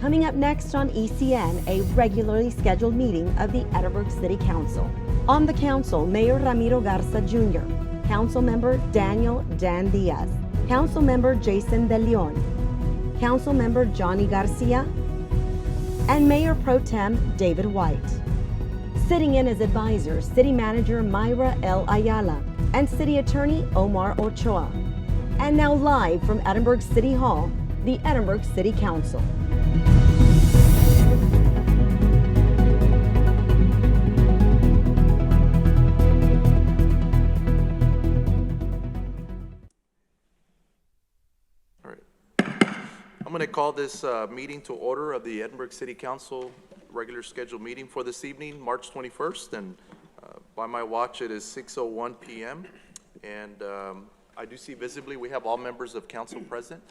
Coming up next on ECN, a regularly scheduled meeting of the Edinburg City Council. On the council, Mayor Ramiro Garza Jr., Councilmember Daniel Dan Diaz, Councilmember Jason De Leon, Councilmember Johnny Garcia, and Mayor Pro Tem David White. Sitting in as advisors, City Manager Myra L. Ayala and City Attorney Omar Ochoa. And now live from Edinburg City Hall, the Edinburg City Council. I'm going to call this meeting to order of the Edinburg City Council regular scheduled meeting for this evening, March 21st, and by my watch it is 6:01 p.m. and I do see visibly we have all members of council present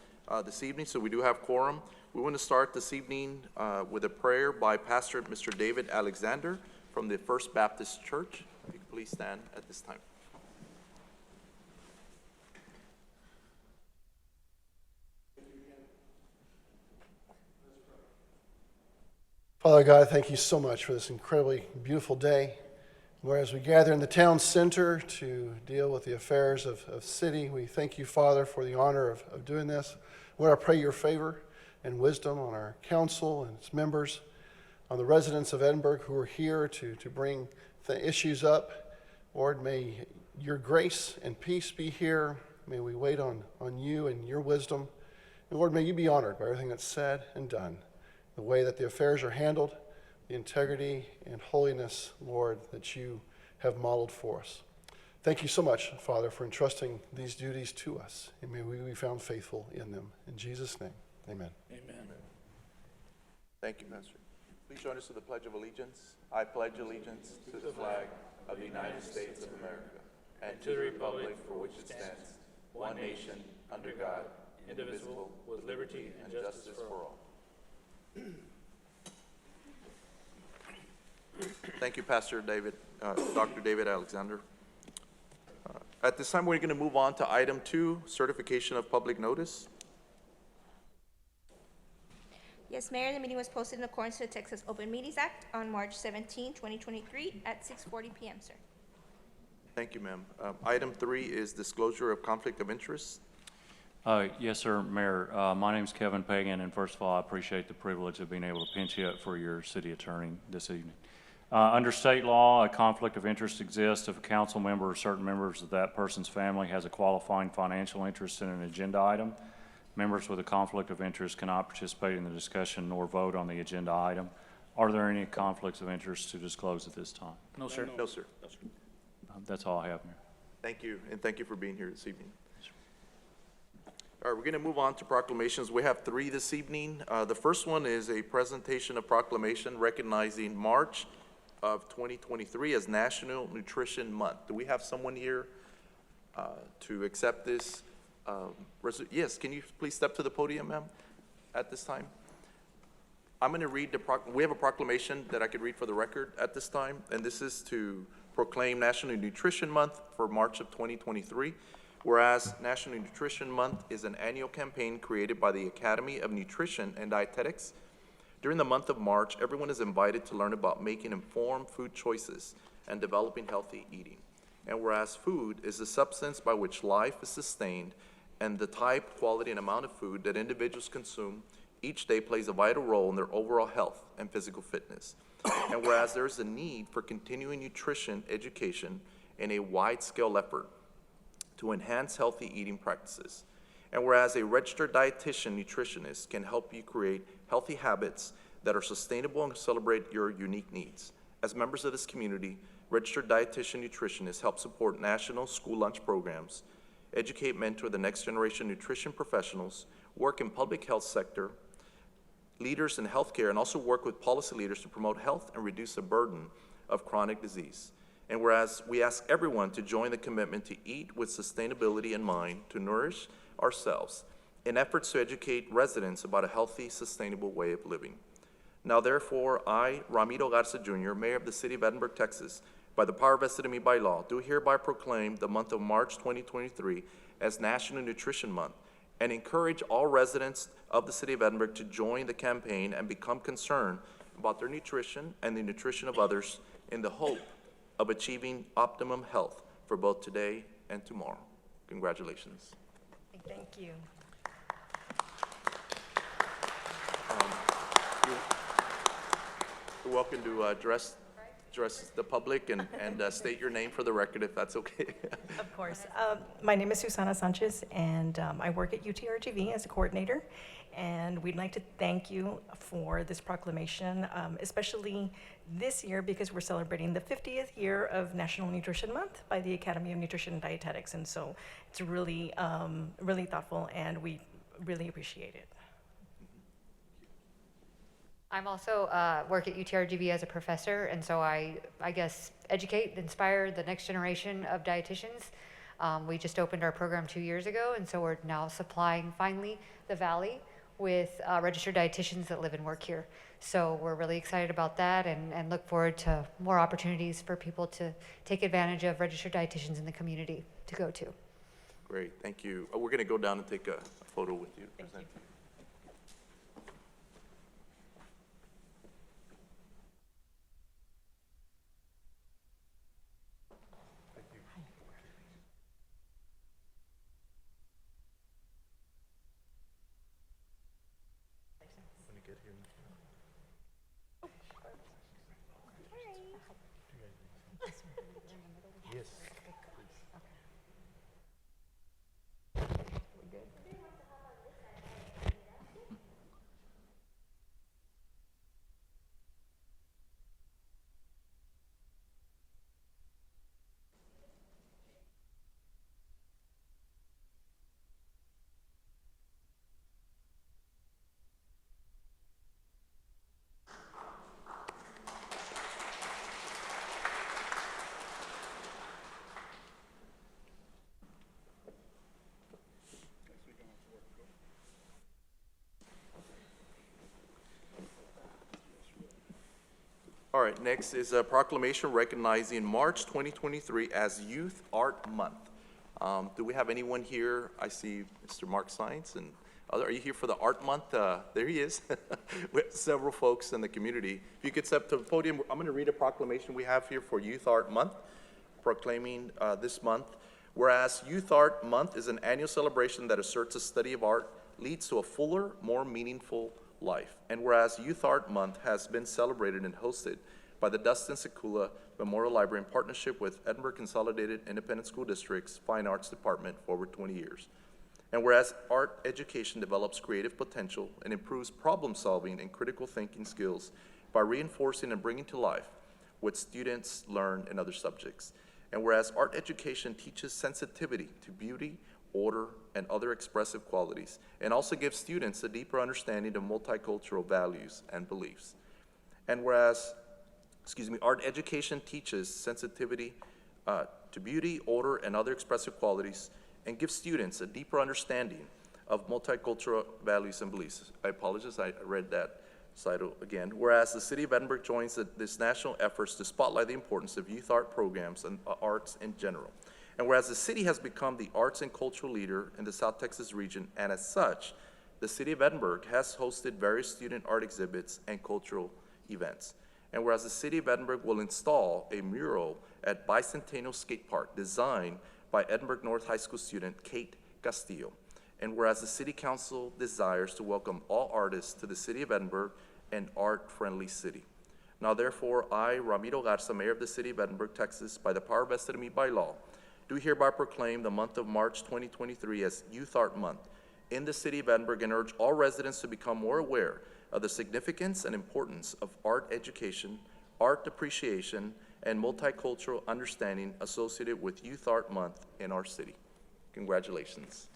this evening, so we do have quorum. We want to start this evening with a prayer by Pastor Mr. David Alexander from the First Baptist Church. If you could please stand at this time. Father God, thank you so much for this incredibly beautiful day. Whereas we gather in the town center to deal with the affairs of city, we thank you, Father, for the honor of doing this. Lord, I pray your favor and wisdom on our council and its members, on the residents of Edinburg who are here to bring the issues up. Lord, may your grace and peace be here. May we wait on you and your wisdom. And Lord, may you be honored by everything that's said and done. The way that the affairs are handled, the integrity and holiness, Lord, that you have modeled for us. Thank you so much, Father, for entrusting these duties to us, and may we be found faithful in them. In Jesus' name, amen. Amen. Thank you, Pastor. Please join us with the Pledge of Allegiance. I pledge allegiance to the flag of the United States of America and to the republic for which it stands, one nation, under God, indivisible, with liberty and justice for all. Thank you, Pastor David, Dr. David Alexander. At this time, we're going to move on to item 2, certification of public notice. Yes, Mayor, the meeting was posted in accordance to the Texas Open Meetings Act on March 17, 2023 at 6:40 p.m., sir. Thank you, ma'am. Item 3 is disclosure of conflict of interest. Yes, sir, Mayor. My name's Kevin Pagan, and first of all, I appreciate the privilege of being able to pinch hit for your city attorney this evening. Under state law, a conflict of interest exists if a council member or certain members of that person's family has a qualifying financial interest in an agenda item. Members with a conflict of interest cannot participate in the discussion nor vote on the agenda item. Are there any conflicts of interest to disclose at this time? No, sir. No, sir. That's all I have, Mayor. Thank you, and thank you for being here this evening. All right, we're going to move on to proclamations. We have 3 this evening. The first one is a presentation of proclamation recognizing March of 2023 as National Nutrition Month. Do we have someone here to accept this? Yes, can you please step to the podium, ma'am, at this time? I'm going to read we have a proclamation that I could read for the record at this time, and this is to proclaim National Nutrition Month for March of 2023. Whereas National Nutrition Month is an annual campaign created by the Academy of Nutrition and Dietetics. During the month of March, everyone is invited to learn about making informed food choices and developing healthy eating. And whereas food is the substance by which life is sustained, and the type, quality, and amount of food that individuals consume each day plays a vital role in their overall health and physical fitness. And whereas there is a need for continuing nutrition education in a wide-scale effort to enhance healthy eating practices. And whereas a registered dietitian nutritionist can help you create healthy habits that are sustainable and celebrate your unique needs. As members of this community, registered dietitian nutritionists help support national school lunch programs, educate, mentor the next generation nutrition professionals, work in public health sector, leaders in healthcare, and also work with policy leaders to promote health and reduce the burden of chronic disease. And whereas we ask everyone to join the commitment to eat with sustainability in mind, to nourish ourselves, in efforts to educate residents about a healthy, sustainable way of living. Now therefore, I, Ramiro Garza Jr., Mayor of the City of Edinburg, Texas, by the power vested in me by law, do hereby proclaim the month of March 2023 as National Nutrition Month, and encourage all residents of the city of Edinburg to join the campaign and become concerned about their nutrition and the nutrition of others in the hope of achieving optimum health for both today and tomorrow. Congratulations. Thank you. You're welcome to address the public and state your name for the record, if that's okay. Of course. My name is Susana Sanchez, and I work at UTRGV as a coordinator. And we'd like to thank you for this proclamation, especially this year because we're celebrating the 50th year of National Nutrition Month by the Academy of Nutrition and Dietetics. And so it's really, really thoughtful, and we really appreciate it. I'm also work at UTRGV as a professor, and so I guess educate, inspire the next generation of dietitians. We just opened our program 2 years ago, and so we're now supplying finally the Valley with registered dietitians that live and work here. So we're really excited about that, and look forward to more opportunities for people to take advantage of registered dietitians in the community to go to. Great, thank you. We're going to go down and take a photo with you. Thank you. All right, next is a proclamation recognizing March 2023 as Youth Art Month. Do we have anyone here? I see Mr. Mark Science, and are you here for the Art Month? There he is. We have several folks in the community. If you could step to the podium, I'm going to read a proclamation we have here for Youth Art Month, proclaiming this month. Whereas Youth Art Month is an annual celebration that asserts the study of art leads to a fuller, more meaningful life. And whereas Youth Art Month has been celebrated and hosted by the Dustin Sekula Memorial Library in partnership with Edinburg Consolidated Independent School District's Fine Arts Department for over 20 years. And whereas art education develops creative potential and improves problem solving and critical thinking skills by reinforcing and bringing to life what students learn in other subjects. And whereas art education teaches sensitivity to beauty, order, and other expressive qualities, and also gives students a deeper understanding of multicultural values and beliefs. And whereas, art education teaches sensitivity to beauty, order, and other expressive qualities, and gives students a deeper understanding of multicultural values and beliefs. I apologize, I read that slide again. Whereas the City of Edinburg joins this national efforts to spotlight the importance of youth art programs and arts in general. And whereas the city has become the arts and cultural leader in the South Texas region, and as such, the City of Edinburg has hosted various student art exhibits and cultural events. And whereas the City of Edinburg will install a mural at Bicentennial Skate Park designed by Edinburg North High School student Kate Castillo. And whereas the City Council desires to welcome all artists to the City of Edinburg, an art-friendly city. Now therefore, I, Ramiro Garza, Mayor of the City of Edinburg, Texas, by the power vested in me by law, do hereby proclaim the month of March 2023 as Youth Art Month in the City of Edinburg and urge all residents to become more aware of the significance and importance of art education, art appreciation, and multicultural understanding associated with Youth Art Month in our city. Congratulations.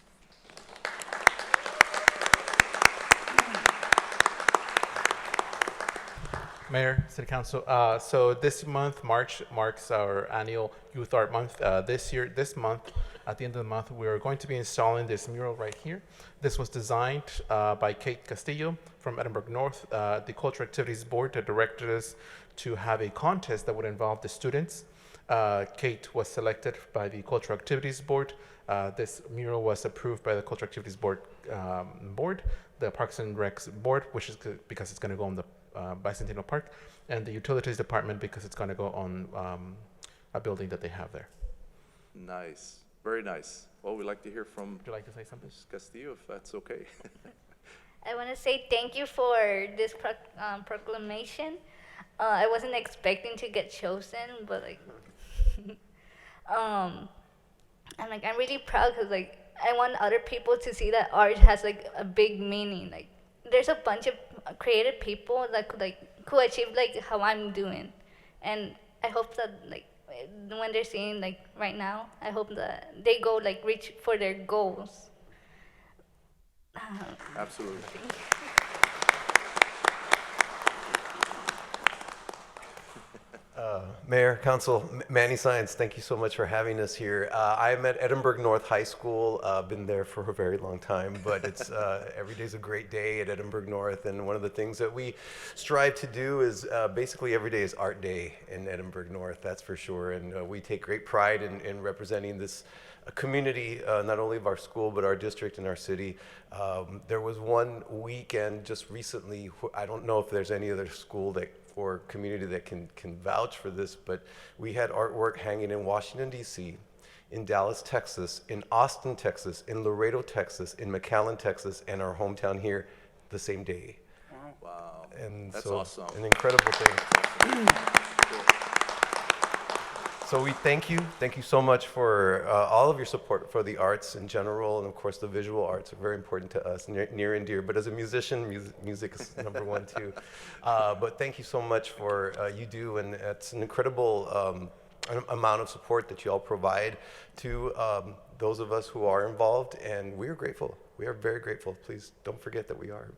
Mayor, City Council, so this month, March, marks our annual Youth Art Month. This month, at the end of the month, we are going to be installing this mural right here. This was designed by Kate Castillo from Edinburg North. The Cultural Activities Board directed us to have a contest that would involve the students Kate was selected by the Cultural Activities Board. This mural was approved by the Cultural Activities Board, the Parks and Recs Board, which is good because it's going to go on the Bicentennial Park, and the Utilities Department because it's going to go on a building that they have there. Nice, very nice. Well, we'd like to hear from Would you like to say something? Ms. Castillo, if that's okay. I want to say thank you for this proclamation. I wasn't expecting to get chosen, but I'm really proud because I want other people to see that art has a big meaning. There's a bunch of creative people that could achieve how I'm doing, and I hope that when they're seeing right now, I hope that they go reach for their goals. Absolutely. Mayor, Council, Manny Science, thank you so much for having us here. I'm at Edinburg North High School, been there for a very long time, but it's every day's a great day at Edinburg North, and one of the things that we strive to do is basically every day is art day in Edinburg North, that's for sure, and we take great pride in representing this community, not only of our school, but our district and our city. There was one weekend just recently, I don't know if there's any other school or community that can vouch for this, but we had artwork hanging in Washington, D.C., in Dallas, Texas, in Austin, Texas, in Laredo, Texas, in McAllen, Texas, and our hometown here the same day. Wow. And That's so, awesome. an incredible thing. So we thank you so much for all of your support for the arts in general, and of course the visual arts are very important to us, near and dear. But as a musician, music is number one too. But thank you so much for you do, and it's an incredible amount of support that you all provide to those of us who are involved, and we are grateful. We are very grateful. Please don't forget that we are.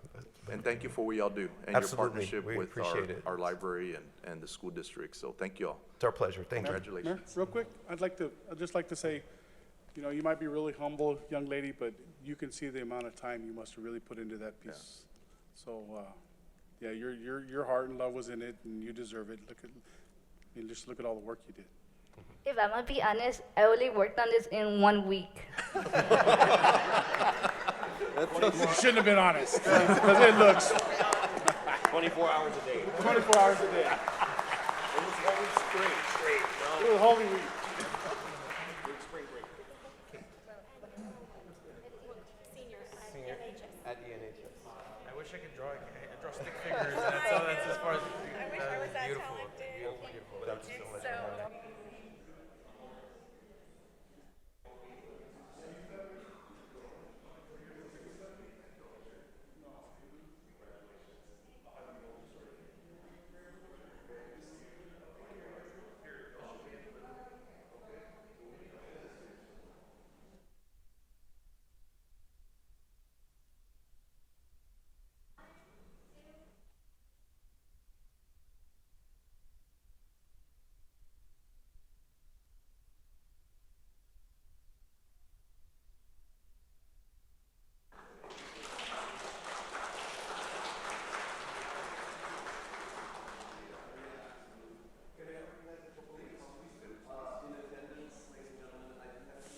And thank you for what y'all do and Absolutely. your partnership We with appreciate it. our library and the school district. So thank you all. It's our pleasure. Thank you. Congratulations. Mayor, real quick, I'd just like to say, you might be really humble, young lady, but you can see the amount of time you must have really put into that piece. So, yeah, your heart and love was in it, and you deserve it. Just look at all the work you did. If I'm gonna be honest, I only worked on this in 1 week. You shouldn't have been honest, because it looks 24 hours a day. 24 hours a day. It was whole week straight. It was Holy Week. Spring break. Senior at ENHS. I wish I could draw stick figures. That's as far as. Beautiful. Beautiful. Thank you so much.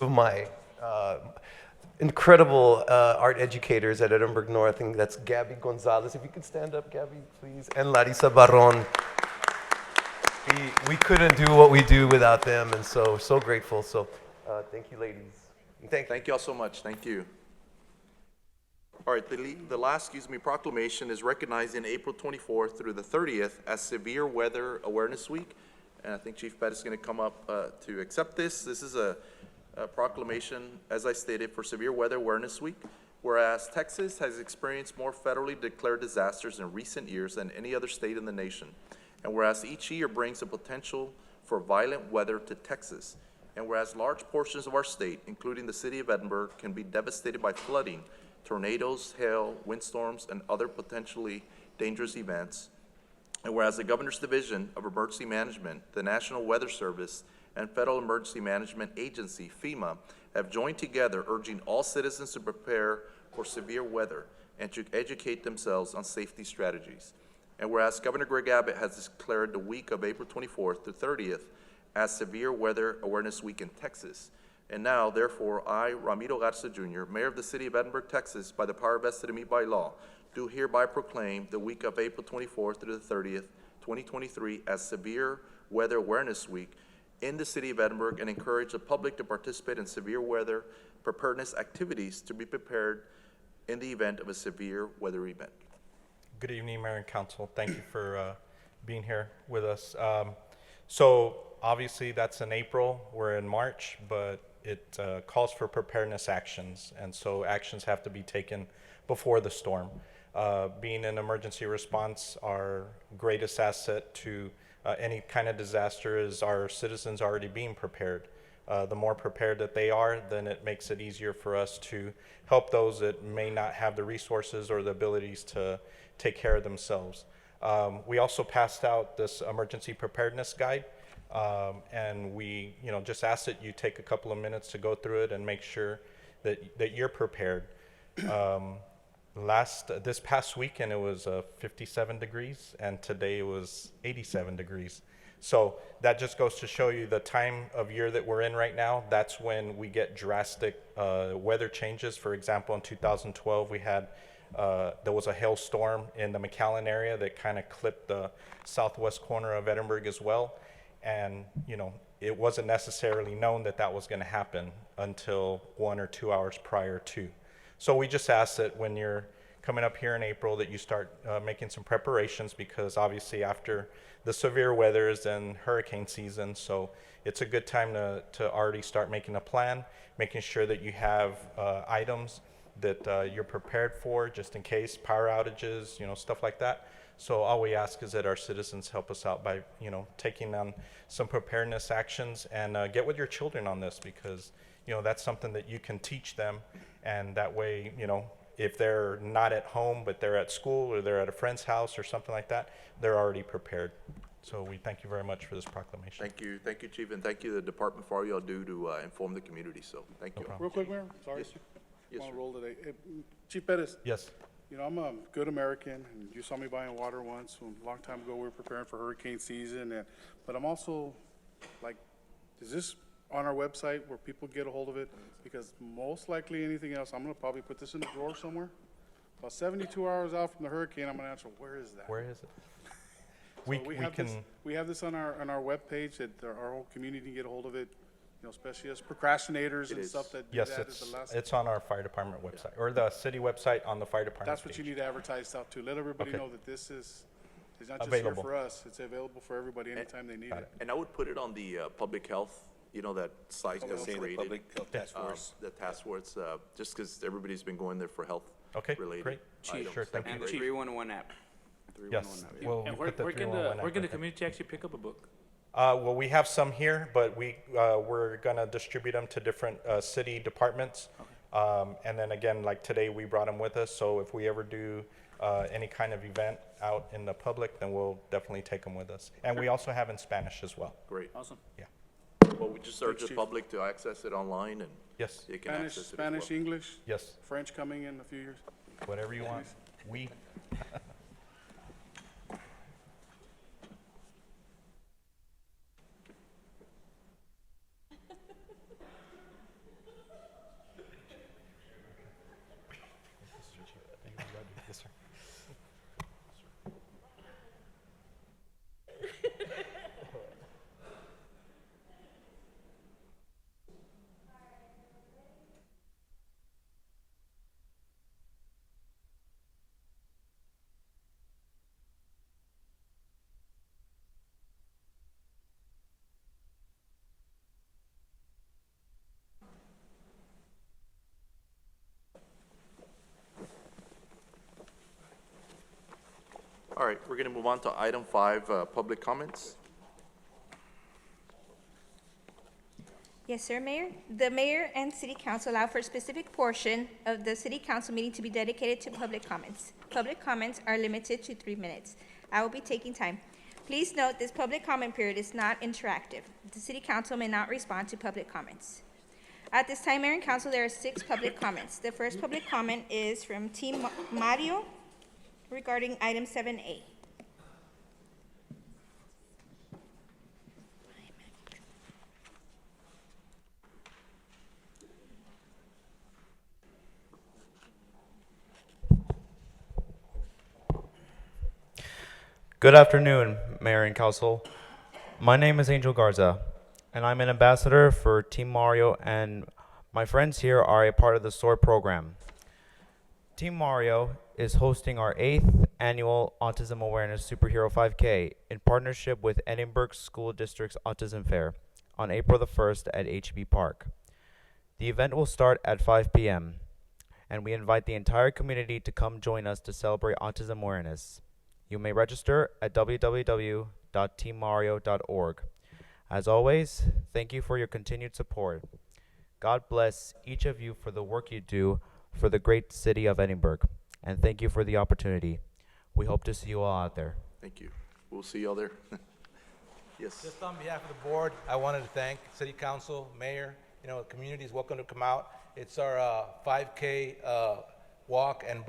Of my incredible art educators at Edinburg North, and that's Gabby Gonzalez. If you could stand up, Gabby, please, and Larissa Barron. We couldn't do what we do without them, and so grateful. So thank you, ladies. And Thank you all so much. Thank you. All right, the last, proclamation is recognizing April 24th through the 30th as Severe Weather Awareness Week. And I think Chief Pettit is going to come up to accept this. This is a proclamation, as I stated, for Severe Weather Awareness Week. Whereas Texas has experienced more federally declared disasters in recent years than any other state in the nation. And whereas each year brings a potential for violent weather to Texas. And whereas large portions of our state, including the city of Edinburg, can be devastated by flooding, tornadoes, hail, windstorms, and other potentially dangerous events. And whereas the Governor's Division of Emergency Management, the National Weather Service, and Federal Emergency Management Agency, FEMA, have joined together urging all citizens to prepare for severe weather and to educate themselves on safety strategies. And whereas Governor Greg Abbott has declared the week of April 24th to 30th as Severe Weather Awareness Week in Texas. And now, therefore, I, Ramiro Garza Jr., Mayor of the City of Edinburg, Texas, by the power vested in me by law, do hereby proclaim the week of April 24th through the 30th, 2023 as Severe Weather Awareness Week in the City of Edinburgh and encourage the public to participate in severe weather preparedness activities to be prepared in the event of a severe weather event. Good evening, Mayor and Council. Thank you for being here with us. So obviously that's in April, we're in March, but it calls for preparedness actions. And so actions have to be taken before the storm. Being an emergency response, our greatest asset to any kind of disaster is our citizens already being prepared. The more prepared that they are, then it makes it easier for us to help those that may not have the resources or the abilities to take care of themselves. We also passed out this emergency preparedness guide, and we just ask that you take a couple of minutes to go through it and make sure that you're prepared. This past weekend it was 57 degrees, and today it was 87 degrees. So that just goes to show you the time of year that we're in right now. That's when we get drastic weather changes. For example, in 2012 we had there was a hailstorm in the McAllen area that kind of clipped the southwest corner of Edinburg as well, and it wasn't necessarily known that that was going to happen until 1 or 2 hours prior to. So we just ask that when you're coming up here in April that you start making some preparations, because obviously after the severe weather is in hurricane season, so it's a good time to already start making a plan, making sure that you have items that you're prepared for just in case, power outages, stuff like that. So all we ask is that our citizens help us out by taking on some preparedness actions, and get with your children on this, because that's something that you can teach them, and that way if they're not at home but they're at school or they're at a friend's house or something like that, they're already prepared. So we thank you very much for this proclamation. Thank you, Chief, and thank you to the department for all y'all do to inform the community. So thank you. Real quick, Mayor, sorry. Yes, sir. Yes, I'm on sir. a roll today. Chief Pettis. Yes. I'm a good American, and you saw me buying water once. A long time ago, we were preparing for hurricane season, but I'm also like, is this on our website where people get a hold of it? Because most likely anything else, I'm gonna probably put this in a drawer somewhere. About 72 hours out from the hurricane, I'm gonna answer, where is that? Where is it? So we have this on our webpage that our whole community can get a hold of it, especially as procrastinators and stuff that do Yes, that. Is the last. it's on our fire department website, or the city website on the fire department That's what you page. need to advertise out to. Let everybody Okay. know that this is, it's not just Available. here for us. It's available for everybody anytime they need Got it. And I would put it on the public health, that site that's Say the created. public health task force. The task force, just because everybody's been going there for health Okay, related great. items. Sure, thank you. And the 311 app. Yes. Yeah. Well, And we put the where can 311 the, where can the app, I think. community actually pick up a book? Well, we have some here, but we're gonna distribute them to different city departments. And then again, like today, we brought them with us, so if we ever do any kind of event out in the public, then we'll definitely take them with us. And we also have in Spanish as well. Great. Awesome. Yeah. Well, we just urge the Chief. public to access it online, and Yes, they can Spanish, access it as Spanish, well. English, yes, French coming in a few years. whatever you want. We, yes, sir. All right, we're going to move on to item 5, public comments. Yes, sir, Mayor. The mayor and city council allow for a specific portion of the city council meeting to be dedicated to public comments. Public comments are limited to 3 minutes. I will be taking time. Please note this public comment period is not interactive. The city council may not respond to public comments. At this time, Mayor and council, there are 6 public comments. The first public comment is from Team Mario regarding item 7A. Good afternoon, Mayor and Council. My name is Angel Garza, and I'm an ambassador for Team Mario, and my friends here are a part of the SOAR program. Team Mario is hosting our 8th annual Autism Awareness Superhero 5K in partnership with Edinburg School District's Autism Fair on April the 1st at HB Park. The event will start at 5 p.m., and we invite the entire community to come join us to celebrate autism awareness. You may register at www.teammario.org. As always, thank you for your continued support. God bless each of you for the work you do for the great city of Edinburg, and thank you for the opportunity. We hope to see you all out there. Thank you. We'll see y'all there. Yes. Just on behalf of the board, I wanted to thank City Council, Mayor, the community is welcome to come out. It's our 5K walk and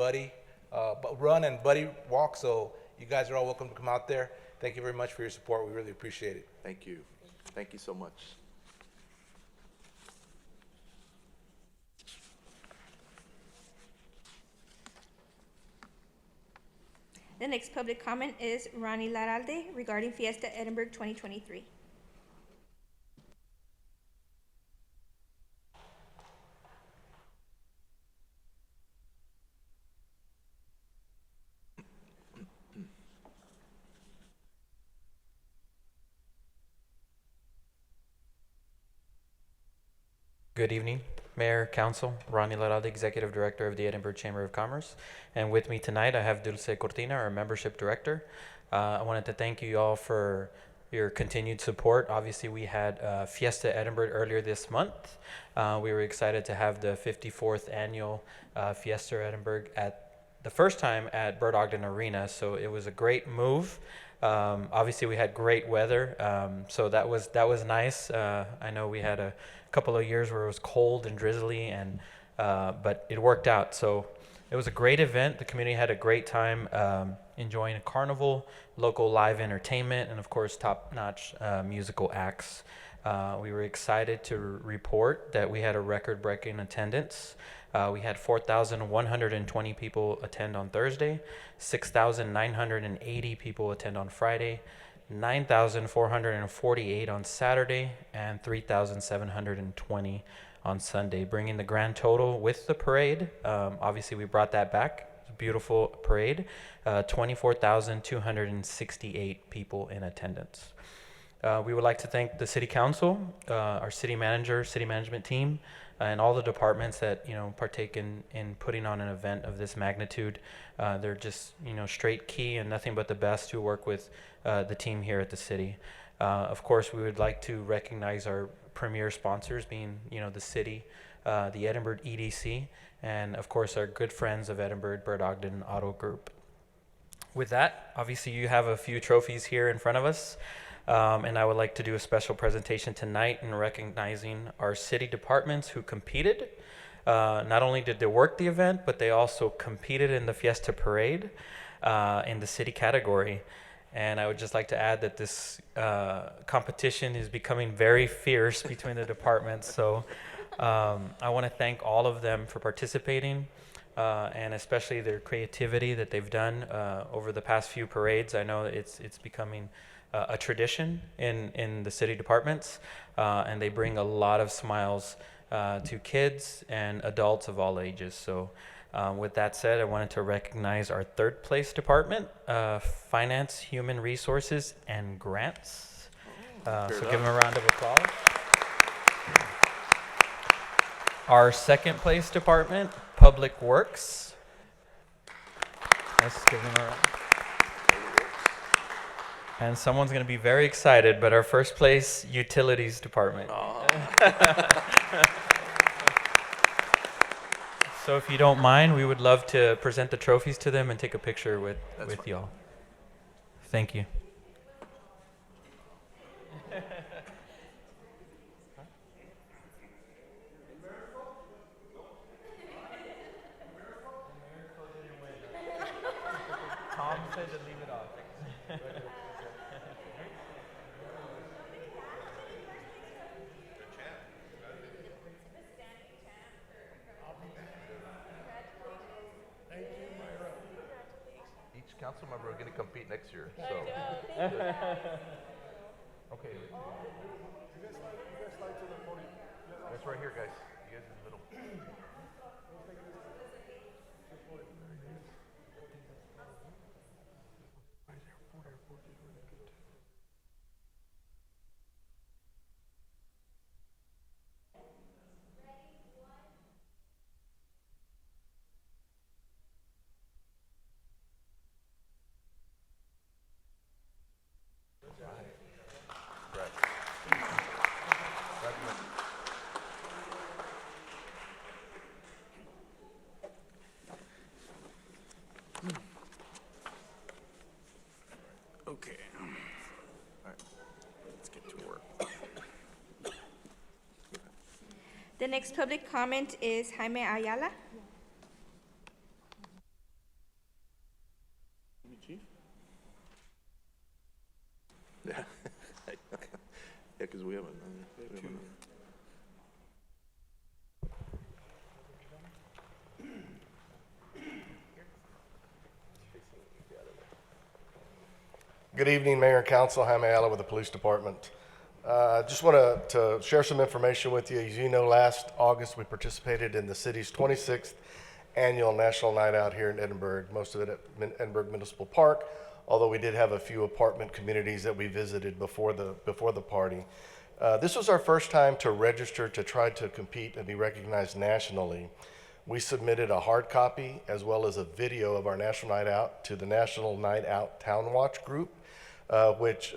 run and buddy walk, so you guys are all welcome to come out there. Thank you very much for your support. We really appreciate it. Thank you. Thank you so much. The next public comment is Ronnie Laralde regarding Fiesta Edinburg 2023. Good evening, Mayor, Council. Ronnie Laralde, Executive Director of the Edinburg Chamber of Commerce. And with me tonight, I have Dulce Cortina, our Membership Director. I wanted to thank you all for your continued support. Obviously, we had Fiesta Edinburg earlier this month. We were excited to have the 54th annual Fiesta Edinburg at the first time at Bird Ogden Arena, so it was a great move. Obviously, we had great weather, so that was nice. I know we had a couple of years where it was cold and drizzly, but it worked out. So it was a great event. The community had a great time enjoying a carnival, local live entertainment, and of course, top-notch musical acts. We were excited to report that we had a record-breaking attendance. We had 4,120 people attend on Thursday, 6,980 people attend on Friday, 9,448 on Saturday, and 3,720 on Sunday, bringing the grand total with the parade. Obviously, we brought that back. It's a beautiful parade. 24,268 people in attendance. We would like to thank the City Council, our city manager, city management team, and all the departments that partake in putting on an event of this magnitude. They're just straight key and nothing but the best to work with the team here at the city. Of course, we would like to recognize our premier sponsors, being the city, the Edinburg EDC, and of course our good friends of Edinburg, Bird Ogden Auto Group. With that, obviously you have a few trophies here in front of us. And I would like to do a special presentation tonight in recognizing our city departments who competed. Not only did they work the event, but they also competed in the Fiesta Parade in the city category. And I would just like to add that this competition is becoming very fierce between the departments. So I want to thank all of them for participating, and especially their creativity that they've done over the past few parades. I know it's becoming a tradition in the city departments, and they bring a lot of smiles to kids and adults of all ages. So with that said, I wanted to recognize our third place department, Finance, Human Resources, and Grants. So give them a round of applause. Our second place department, Public Works. Let's give them a round. And someone's going to be very excited, but our first place, Utilities Department. So if you don't mind, we would love to present the trophies to them and take a picture with y'all. Thank you. Tom said to leave it off. Each council member are going to compete next year. So. Okay. That's right here, guys. You guys in the middle. Okay. All right, let's get to work. The next public comment is Jaime Ayala. Chief? Yeah. Yeah, because we haven't. Good evening, Mayor and Council. Jaime Ayala with the Police Department. Just want to share some information with you. As you know, last August we participated in the city's 26th annual National Night Out here in Edinburg, most of it at Edinburg Municipal Park, although we did have a few apartment communities that we visited before the party. This was our first time to register to try to compete and be recognized nationally. We submitted a hard copy as well as a video of our National Night Out to the National Night Out Town Watch group, which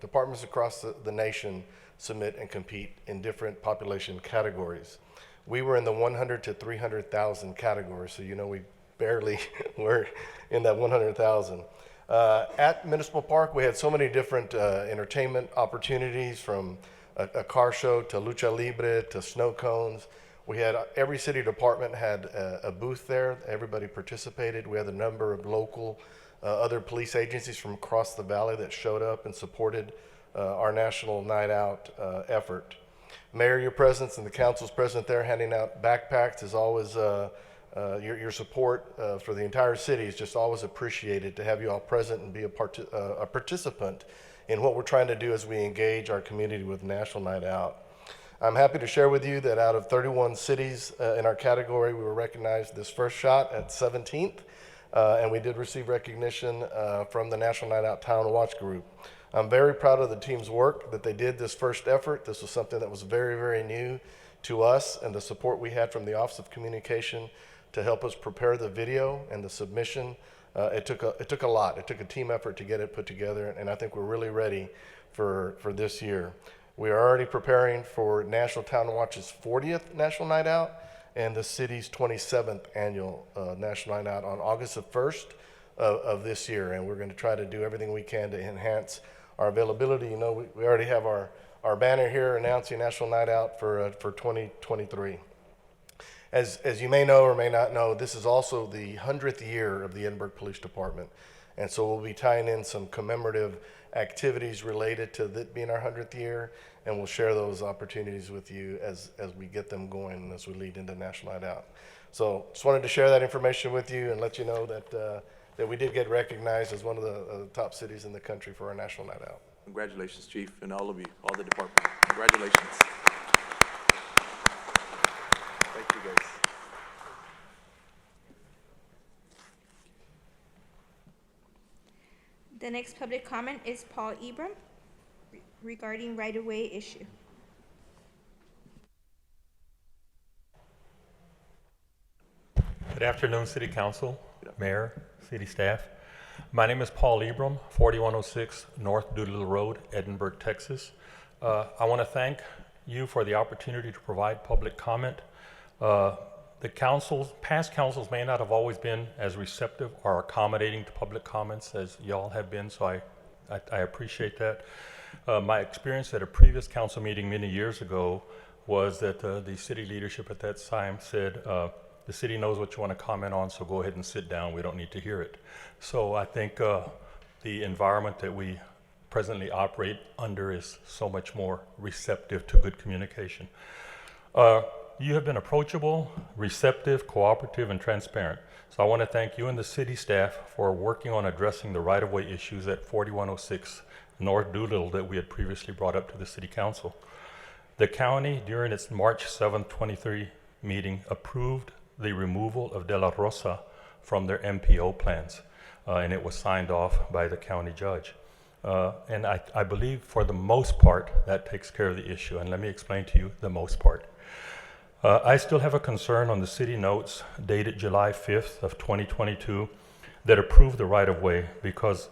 departments across the nation submit and compete in different population categories. We were in the 100 to 300,000 category, so you know we barely were in that 100,000. At Municipal Park, we had so many different entertainment opportunities, from a car show to lucha libre to snow cones. We had every city department had a booth there. Everybody participated. We had a number of local other police agencies from across the valley that showed up and supported our National Night Out effort. Mayor, your presence and the council's present there handing out backpacks is always, your support for the entire city is just always appreciated. To have you all present and be a participant in what we're trying to do as we engage our community with National Night Out. I'm happy to share with you that out of 31 cities in our category, we were recognized this first shot at 17th, and we did receive recognition from the National Night Out Town Watch Group. I'm very proud of the team's work that they did this first effort. This was something that was very, very new to us, and the support we had from the Office of Communication to help us prepare the video and the submission. It took a lot. It took a team effort to get it put together, and I think we're really ready for this year. We are already preparing for National Town Watch's 40th National Night Out and the city's 27th annual National Night Out on August the 1st of this year, and we're going to try to do everything we can to enhance our availability. You know, we already have our banner here announcing National Night Out for 2023. As you may know or may not know, this is also the 100th year of the Edinburg Police Department, and so we'll be tying in some commemorative activities related to it being our 100th year, and we'll share those opportunities with you as we get them going and as we lead into National Night Out. So just wanted to share that information with you and let you know that we did get recognized as one of the top cities in the country for our National Night Out. Congratulations, Chief, and all of you, all the departments. Congratulations. Thank you, guys. The next public comment is Paul Ebram regarding right-of-way issue. Good afternoon, City Council, Mayor, City staff. My name is Paul Ebram, 4106 North Doolittle Road, Edinburg, Texas. I want to thank you for the opportunity to provide public comment. The past councils may not have always been as receptive or accommodating to public comments as y'all have been, so I appreciate that. My experience at a previous council meeting many years ago was that the city leadership at that time said, the city knows what you want to comment on, so go ahead and sit down. We don't need to hear it. So I think the environment that we presently operate under is so much more receptive to good communication. You have been approachable, receptive, cooperative, and transparent. So I want to thank you and the city staff for working on addressing the right-of-way issues at 4106 North Doolittle that we had previously brought up to the city council. The county, during its March 7th, 23 meeting, approved the removal of De La Rosa from their MPO plans, and it was signed off by the county judge. And I believe for the most part, that takes care of the issue. And let me explain to you the most part. I still have a concern on the city notes dated July 5th of 2022 that approved the right-of-way because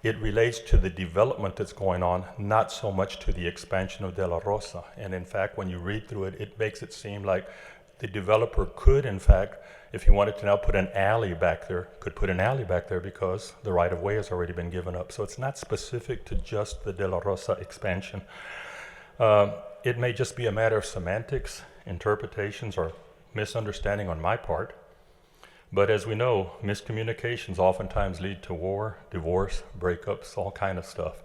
it relates to the development that's going on, not so much to the expansion of De La Rosa. And in fact, when you read through it, it makes it seem like the developer could, in fact, if he wanted to now put an alley back there, could put an alley back there because the right-of-way has already been given up. So it's not specific to just the De La Rosa expansion. It may just be a matter of semantics, interpretations, or misunderstanding on my part. But as we know, miscommunications oftentimes lead to war, divorce, breakups, all kind of stuff.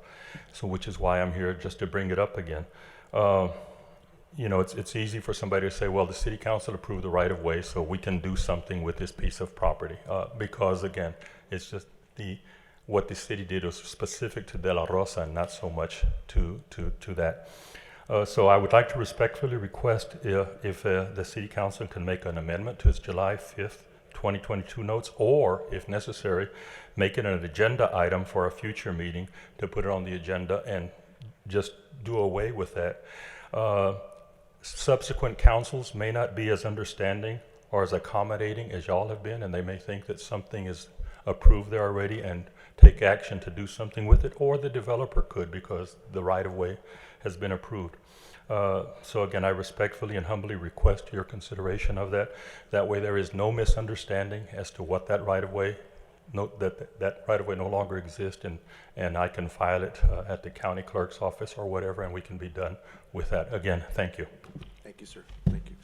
So which is why I'm here, just to bring it up again. You know, it's easy for somebody to say, well, the city council approved the right-of-way, so we can do something with this piece of property. Because again, it's just what the city did was specific to De La Rosa and not so much to that. So I would like to respectfully request if the city council can make an amendment to its July 5th, 2022 notes, or if necessary, make it an agenda item for a future meeting to put it on the agenda and just do away with that. Subsequent councils may not be as understanding or as accommodating as y'all have been, and they may think that something is approved there already and take action to do something with it, or the developer could because the right-of-way has been approved. So again, I respectfully and humbly request your consideration of that. That way there is no misunderstanding as to what that right-of-way, that right-of-way no longer exists, and I can file it at the county clerk's office or whatever, and we can be done with that. Again, thank you. Thank you, sir. Thank you.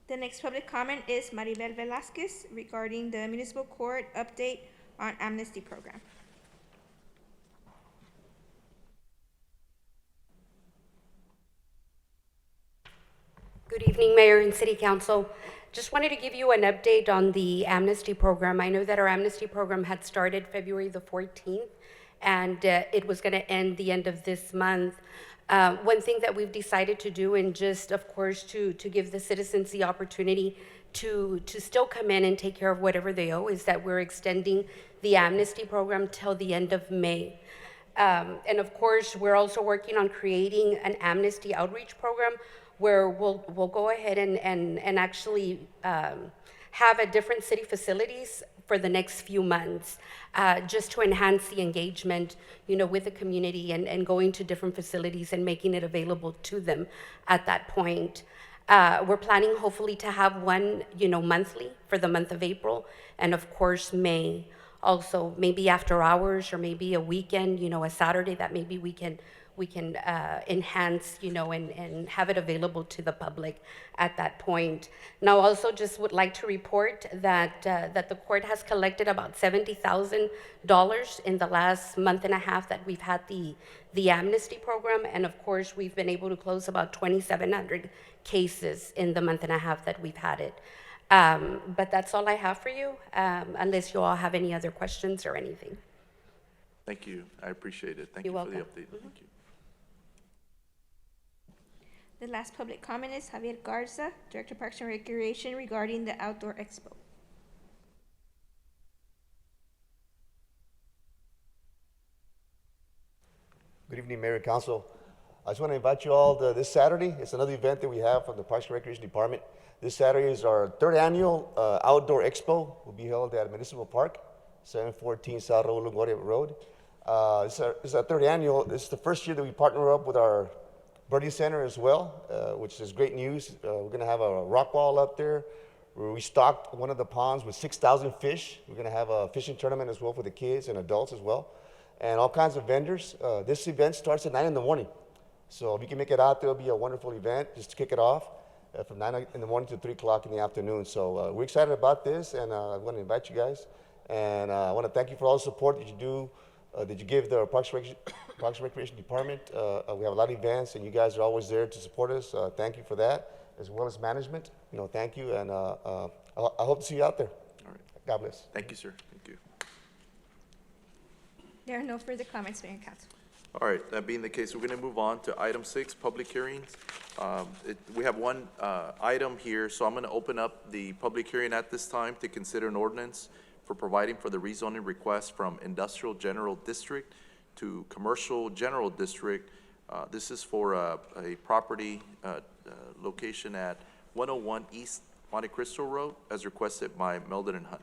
The next public comment is Maribel Velasquez regarding the municipal court update on amnesty program. Good evening, Mayor and City Council. Just wanted to give you an update on the amnesty program. I know that our amnesty program had started February the 14th, and it was going to end the end of this month. One thing that we've decided to do, and just, of course, to give the citizens the opportunity to still come in and take care of whatever they owe, is that we're extending the amnesty program till the end of May. And of course, we're also working on creating an amnesty outreach program where we'll go ahead and actually have at different city facilities for the next few months, just to enhance the engagement, with the community and going to different facilities and making it available to them at that point. We're planning hopefully to have one, monthly for the month of April, and of course May. Also, maybe after hours or maybe a weekend, a Saturday that maybe we can enhance, and have it available to the public at that point. Now, also just would like to report that the court has collected about $70,000 in the last month and a half that we've had the amnesty program, and of course, we've been able to close about 2,700 cases in the month and a half that we've had it. But that's all I have for you, unless you all have any other questions or anything. Thank you. I appreciate it. Thank You're you for the welcome. update. Thank you. The last public comment is Javier Garza, Director of Parks and Recreation, regarding the Outdoor Expo. Good evening, Mayor and Council. I just want to invite you all to this Saturday. It's another event that we have from the Parks and Recreation Department. This Saturday is our third annual Outdoor Expo. Will be held at Municipal Park, 714 South Raul Longoria Road. This is our third annual. This is the first year that we partner up with our Birding Center as well, which is great news. We're going to have a rock wall up there where we stocked one of the ponds with 6,000 fish. We're going to have a fishing tournament as well for the kids and adults as well, and all kinds of vendors. This event starts at 9 in the morning. So if you can make it out there, it'll be a wonderful event just to kick it off from 9 in the morning to 3 o'clock in the afternoon. So we're excited about this, and I want to invite you guys. And I want to thank you for all the support that you do that you give the Parks and Recreation Department. We have a lot of events, and you guys are always there to support us. Thank you for that, as well as management. Thank you, and I hope to see you out there. All right. God bless. Thank you, sir. Thank you. There are no further comments, Mayor and Council. All right, that being the case, we're going to move on to item 6, public hearings. We have one item here, so I'm going to open up the public hearing at this time to consider an ordinance for providing for the rezoning request from Industrial General District to Commercial General District. This is for a property location at 101 East Monte Cristo Road, as requested by Meldon and Hunt.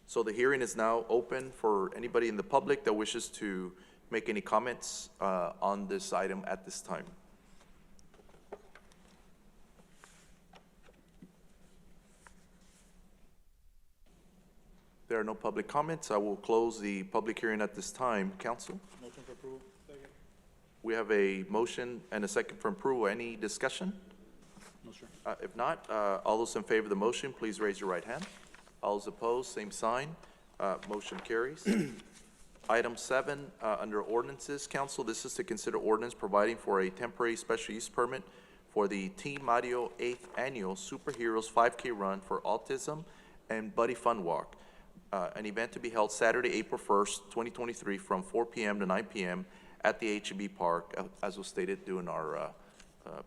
So the hearing is now open for anybody in the public that wishes to make any comments on this item at this time. There are no public comments. I will close the public hearing at this time. Council? Motion for approval. Second. We have a motion and a second for approval. Any discussion? No, sir. If not, all those in favor of the motion, please raise your right hand. All those opposed, same sign. Motion carries. Item 7, under ordinances, council, this is to consider ordinance providing for a temporary special use permit for the Team Mario 8th Annual Superheroes 5K Run for Autism and Buddy Fun Walk. An event to be held Saturday, April 1st, 2023, from 4 p.m. to 9 p.m. at the H-E-B Park, as was stated during our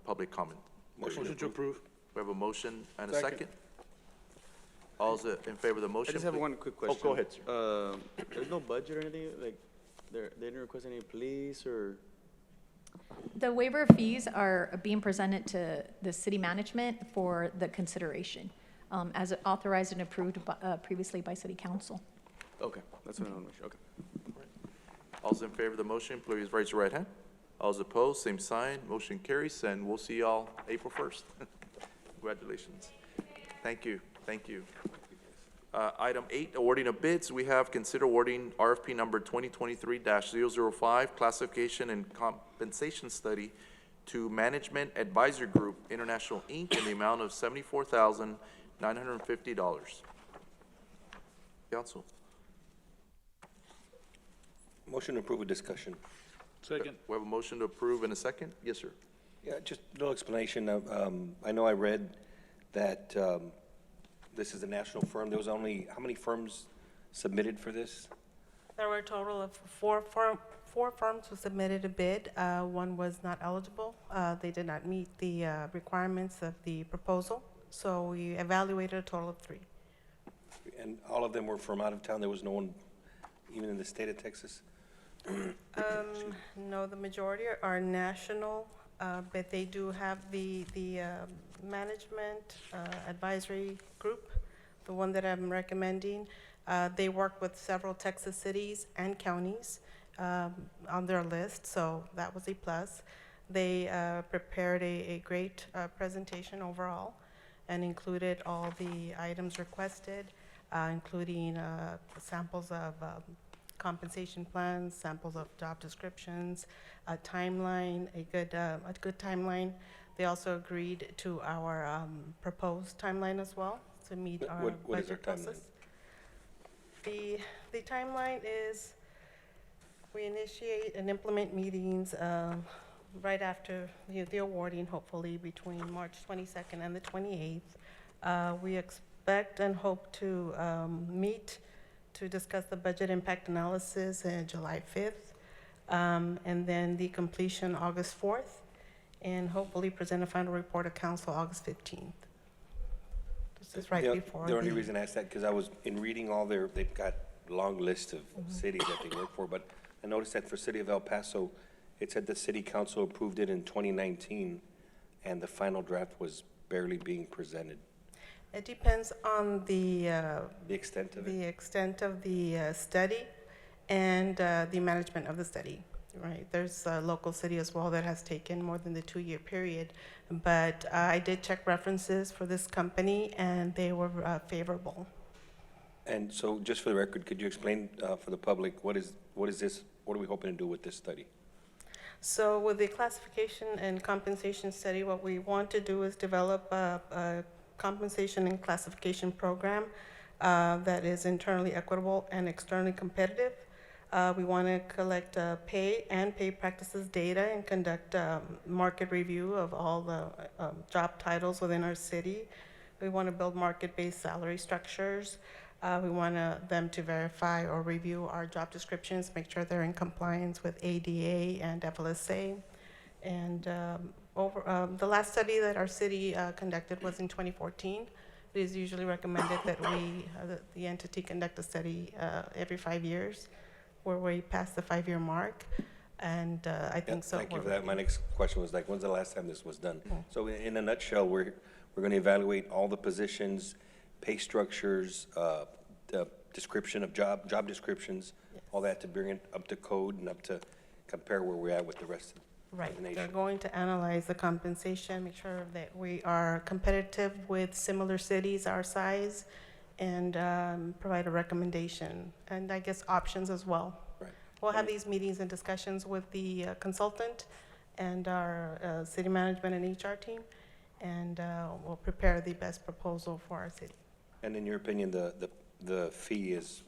public comment. Motion to approve. We have a motion and a second. All's in favor of the motion? I just have please? one quick question. Oh, go ahead, sir. There's no budget or anything, like, they didn't request any police or? The waiver of fees are being presented to the city management for the consideration, as authorized and approved previously by city council. Okay, that's what I want to make sure, okay. All's in favor of the motion, please raise your right hand. All's opposed, same sign. Motion carries, and we'll see y'all April 1st. Congratulations. Thank you. Thank you. Item 8, awarding of bids. We have consider awarding RFP number 2023-005, classification and compensation study to Management Advisor Group International, Inc. in the amount of $74,950. Council. Motion to approve with discussion. Second. We have a motion to approve in a second. Yes, sir. Yeah, just a little explanation. I know I read that this is a national firm. There was only, how many firms submitted for this? There were a total of four firms who submitted a bid. One was not eligible. They did not meet the requirements of the proposal, so we evaluated a total of 3. And all of them were from out of town? There was no one even in the state of Texas? No, the majority are national, but they do have the management advisory group, the one that I'm recommending. They work with several Texas cities and counties on their list, so that was a plus. They prepared a great presentation overall and included all the items requested, including samples of compensation plans, samples of job descriptions, a timeline, a good timeline. They also agreed to our proposed timeline as well to meet our budget process. The timeline is we initiate and implement meetings right after the awarding, hopefully between March 22nd and the 28th. We expect and hope to meet to discuss the budget impact analysis on July 5th, and then the completion August 4th, and hopefully present a final report to council August 15th. This is right before The only reason I asked that, because I was in reading all they've got a long list of cities that they work for, but I noticed that for City of El Paso, it said the city council approved it in 2019, and the final draft was barely being presented. It depends on the extent of the extent of the study and the management of the study. Right, there's a local city as well that has taken more than the 2-year period, but I did check references for this company and they were favorable. And so, just for the record, could you explain for the public what is this? What are we hoping to do with this study? So, with the classification and compensation study, what we want to do is develop a compensation and classification program that is internally equitable and externally competitive. We want to collect pay and pay practices data and conduct market review of all the job titles within our city. We want to build market-based salary structures. We want them to verify or review our job descriptions, make sure they're in compliance with ADA and FLSA. And the last study that our city conducted was in 2014. It is usually recommended that the entity conduct a study every 5 years. We're way past the 5-year mark, and I think so. Thank you for that. My next question was like, when's the last time this was done? So in a nutshell, we're going to evaluate all the positions, pay structures, the description of job descriptions, all that to bring it up to code and up to compare where we're at with the rest of the nation. They're going to analyze the compensation, make sure that we are competitive with similar cities our size, and provide a recommendation, and I guess options as well. Right. We'll have these meetings and discussions with the consultant and our city management and HR team, and we'll prepare the best proposal for our city. And in your opinion, the fee is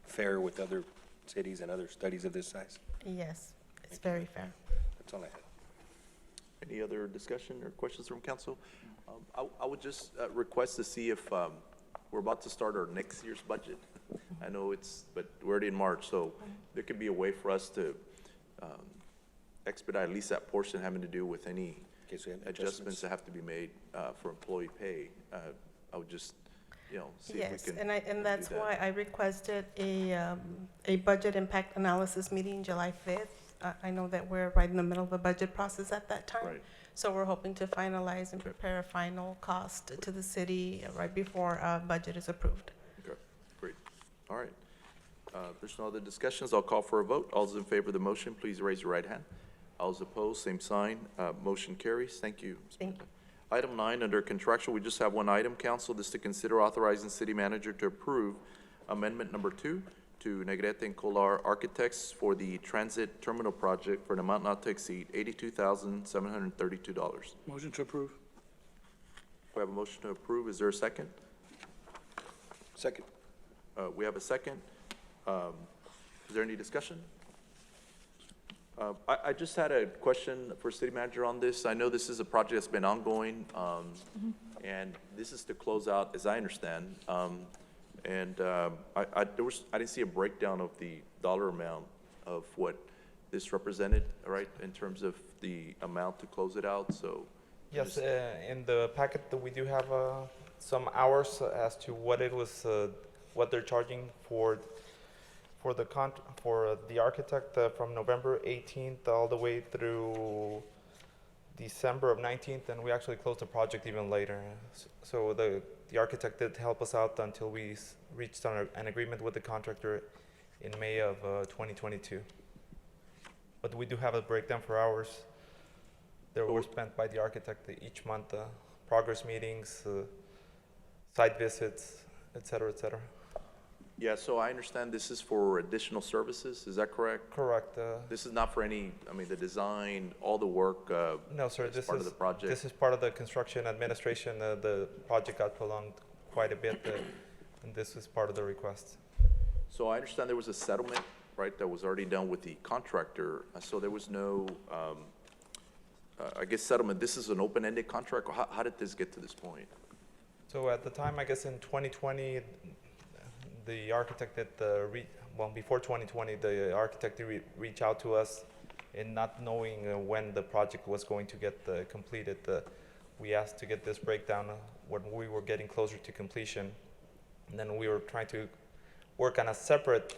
fair with other cities and other studies of this size? Yes, it's very fair. That's all I had. Any other discussion or questions from council? I would just request to see if we're about to start our next year's budget. I know but we're already in March, so there could be a way for us to expedite at least that portion having to do with any adjustments that have to be made for employee pay. I would just, see if we Yes, can. and that's do that. why I requested a budget impact analysis meeting July 5th. I know that we're right in the middle of the budget process at that time. Right. So we're hoping to finalize and prepare a final cost to the city right before budget is approved. Okay, great. All right. If there's no other discussions, I'll call for a vote. All those in favor of the motion, please raise your right hand. All those opposed, same sign. Motion carries. Thank you. Thank you. Item 9, under contractual, we just have one item, council. This is to consider authorizing city manager to approve amendment number 2 to Negrete and Kolar Architects for the transit terminal project for an amount not to exceed $82,732. Motion to approve. We have a motion to approve. Is there a second? Second. We have a second. Is there any discussion? I just had a question for city manager on this. I know this is a project that's been ongoing, and this is to close out, as I understand. I didn't see a breakdown of the dollar amount of what this represented, right, in terms of the amount to close it out, so. Yes, in the packet that we do have some hours as to what it was, what they're charging for the architect from November 18th all the way through December of 19th, and we actually closed the project even later. So the architect did help us out until we reached an agreement with the contractor in May of 2022. But we do have a breakdown for hours that were spent by the architect each month, progress meetings, site visits, et cetera, et cetera. Yeah, so I understand this is for additional services, is that correct? Correct. This is not for any, the design, all the work, No, sir, as part of the project? This is part of the construction administration. The project got prolonged quite a bit, and this is part of the request. So I understand there was a settlement, right, that was already done with the contractor, so there was no, I guess settlement. This is an open-ended contract, or how did this get to this point? So at the time, I guess in 2020, the architect before 2020, the architect did reach out to us, and not knowing when the project was going to get completed, we asked to get this breakdown when we were getting closer to completion. And then we were trying to work on a separate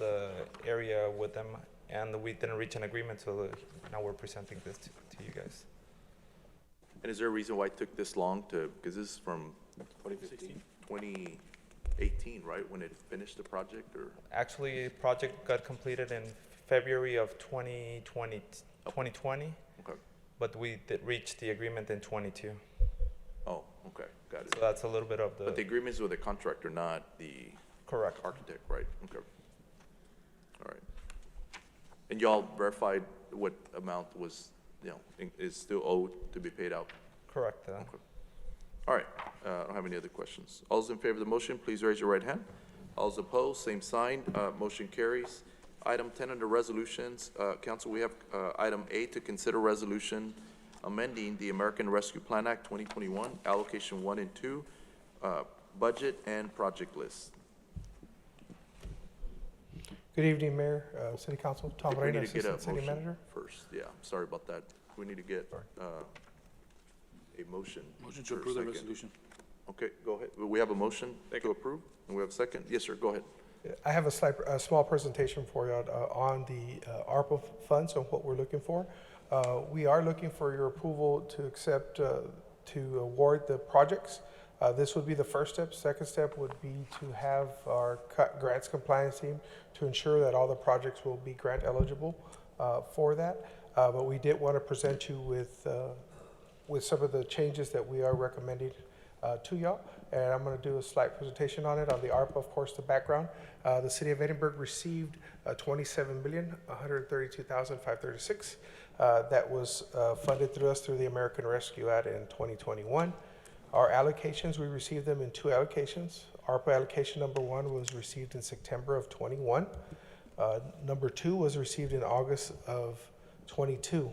area with them, and we didn't reach an agreement, so now we're presenting this to you guys. And is there a reason why it took this long because this is from 2018, right, when it finished the project, or? Actually, the project got completed in February of 2020, Okay. But we did reach the agreement in 22. Oh, okay, got it. So that's a little bit of But the agreement is with the contractor, not the correct architect, right? Okay. All right. And y'all verified what amount was, is still owed to be paid out? Correct. Okay. All right, I don't have any other questions. All those in favor of the motion, please raise your right hand. All those opposed, same sign. Motion carries. Item 10 under resolutions, council, we have item A to consider resolution amending the American Rescue Plan Act 2021, allocation 1 and 2, budget and project list. Good evening, Mayor, City Council. Tom I think we Moreno, need to get a Assistant City motion Manager. first. Yeah, sorry about that. We need to get a motion. Motion to for a approve the second. resolution. Okay, go ahead. We have a motion to approve, and we have a second. Yes, sir, go ahead. I have a small presentation for you on the ARPA funds and what we're looking for. We are looking for your approval to accept, to award the projects. This would be the first step. Second step would be to have our grants compliance team to ensure that all the projects will be grant eligible for that. But we did want to present you with some of the changes that we are recommending to y'all. And I'm going to do a slight presentation on it. On the ARPA, of course, the background. The city of Edinburg received $27,132,536 that was funded through us through the American Rescue Act in 2021. Our allocations, we received them in 2 allocations. ARPA allocation number 1 was received in September of 21. Number 2 was received in August of 22.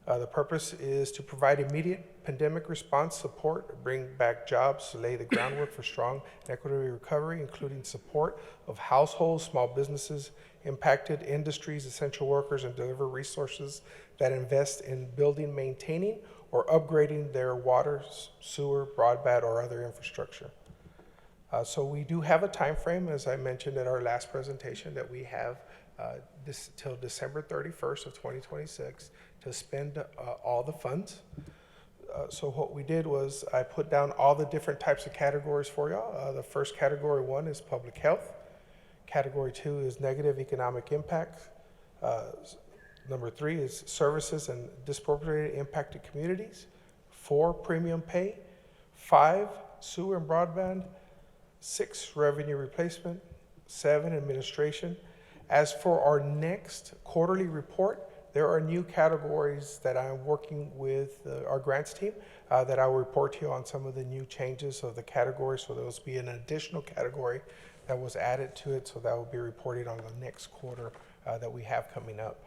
The purpose is to provide immediate pandemic response support, bring back jobs, lay the groundwork for strong and equitable recovery, including support of households, small businesses, impacted industries, essential workers, and deliver resources that invest in building, maintaining, or upgrading their water, sewer, broadband, or other infrastructure. So we do have a time frame, as I mentioned at our last presentation, that we have this till December 31st of 2026 to spend all the funds. So what we did was I put down all the different types of categories for y'all. The first category 1 is public health. Category 2 is negative economic impact. Number 3 is services and disproportionately impacted communities. 4, premium pay. 5, sewer and broadband. 6, revenue replacement. 7, administration. As for our next quarterly report, there are new categories that I'm working with our grants team that I'll report to you on some of the new changes of the categories. So there will be an additional category that was added to it. So that will be reported on the next quarter that we have coming up.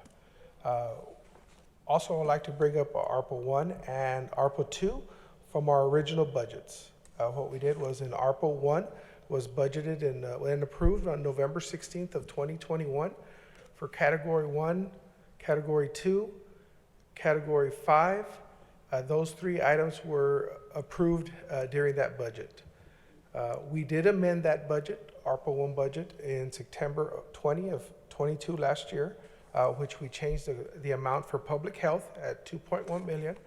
Also, I'd like to bring up ARPA 1 and ARPA 2 from our original budgets. What we did was in ARPA 1 was budgeted and approved on November 16th of 2021 for Category 1, Category 2, Category 5. Those 3 items were approved during that budget. We did amend that budget, ARPA 1 budget, in September 20 of 22 last year, which we changed the amount for public health at 2.1 million,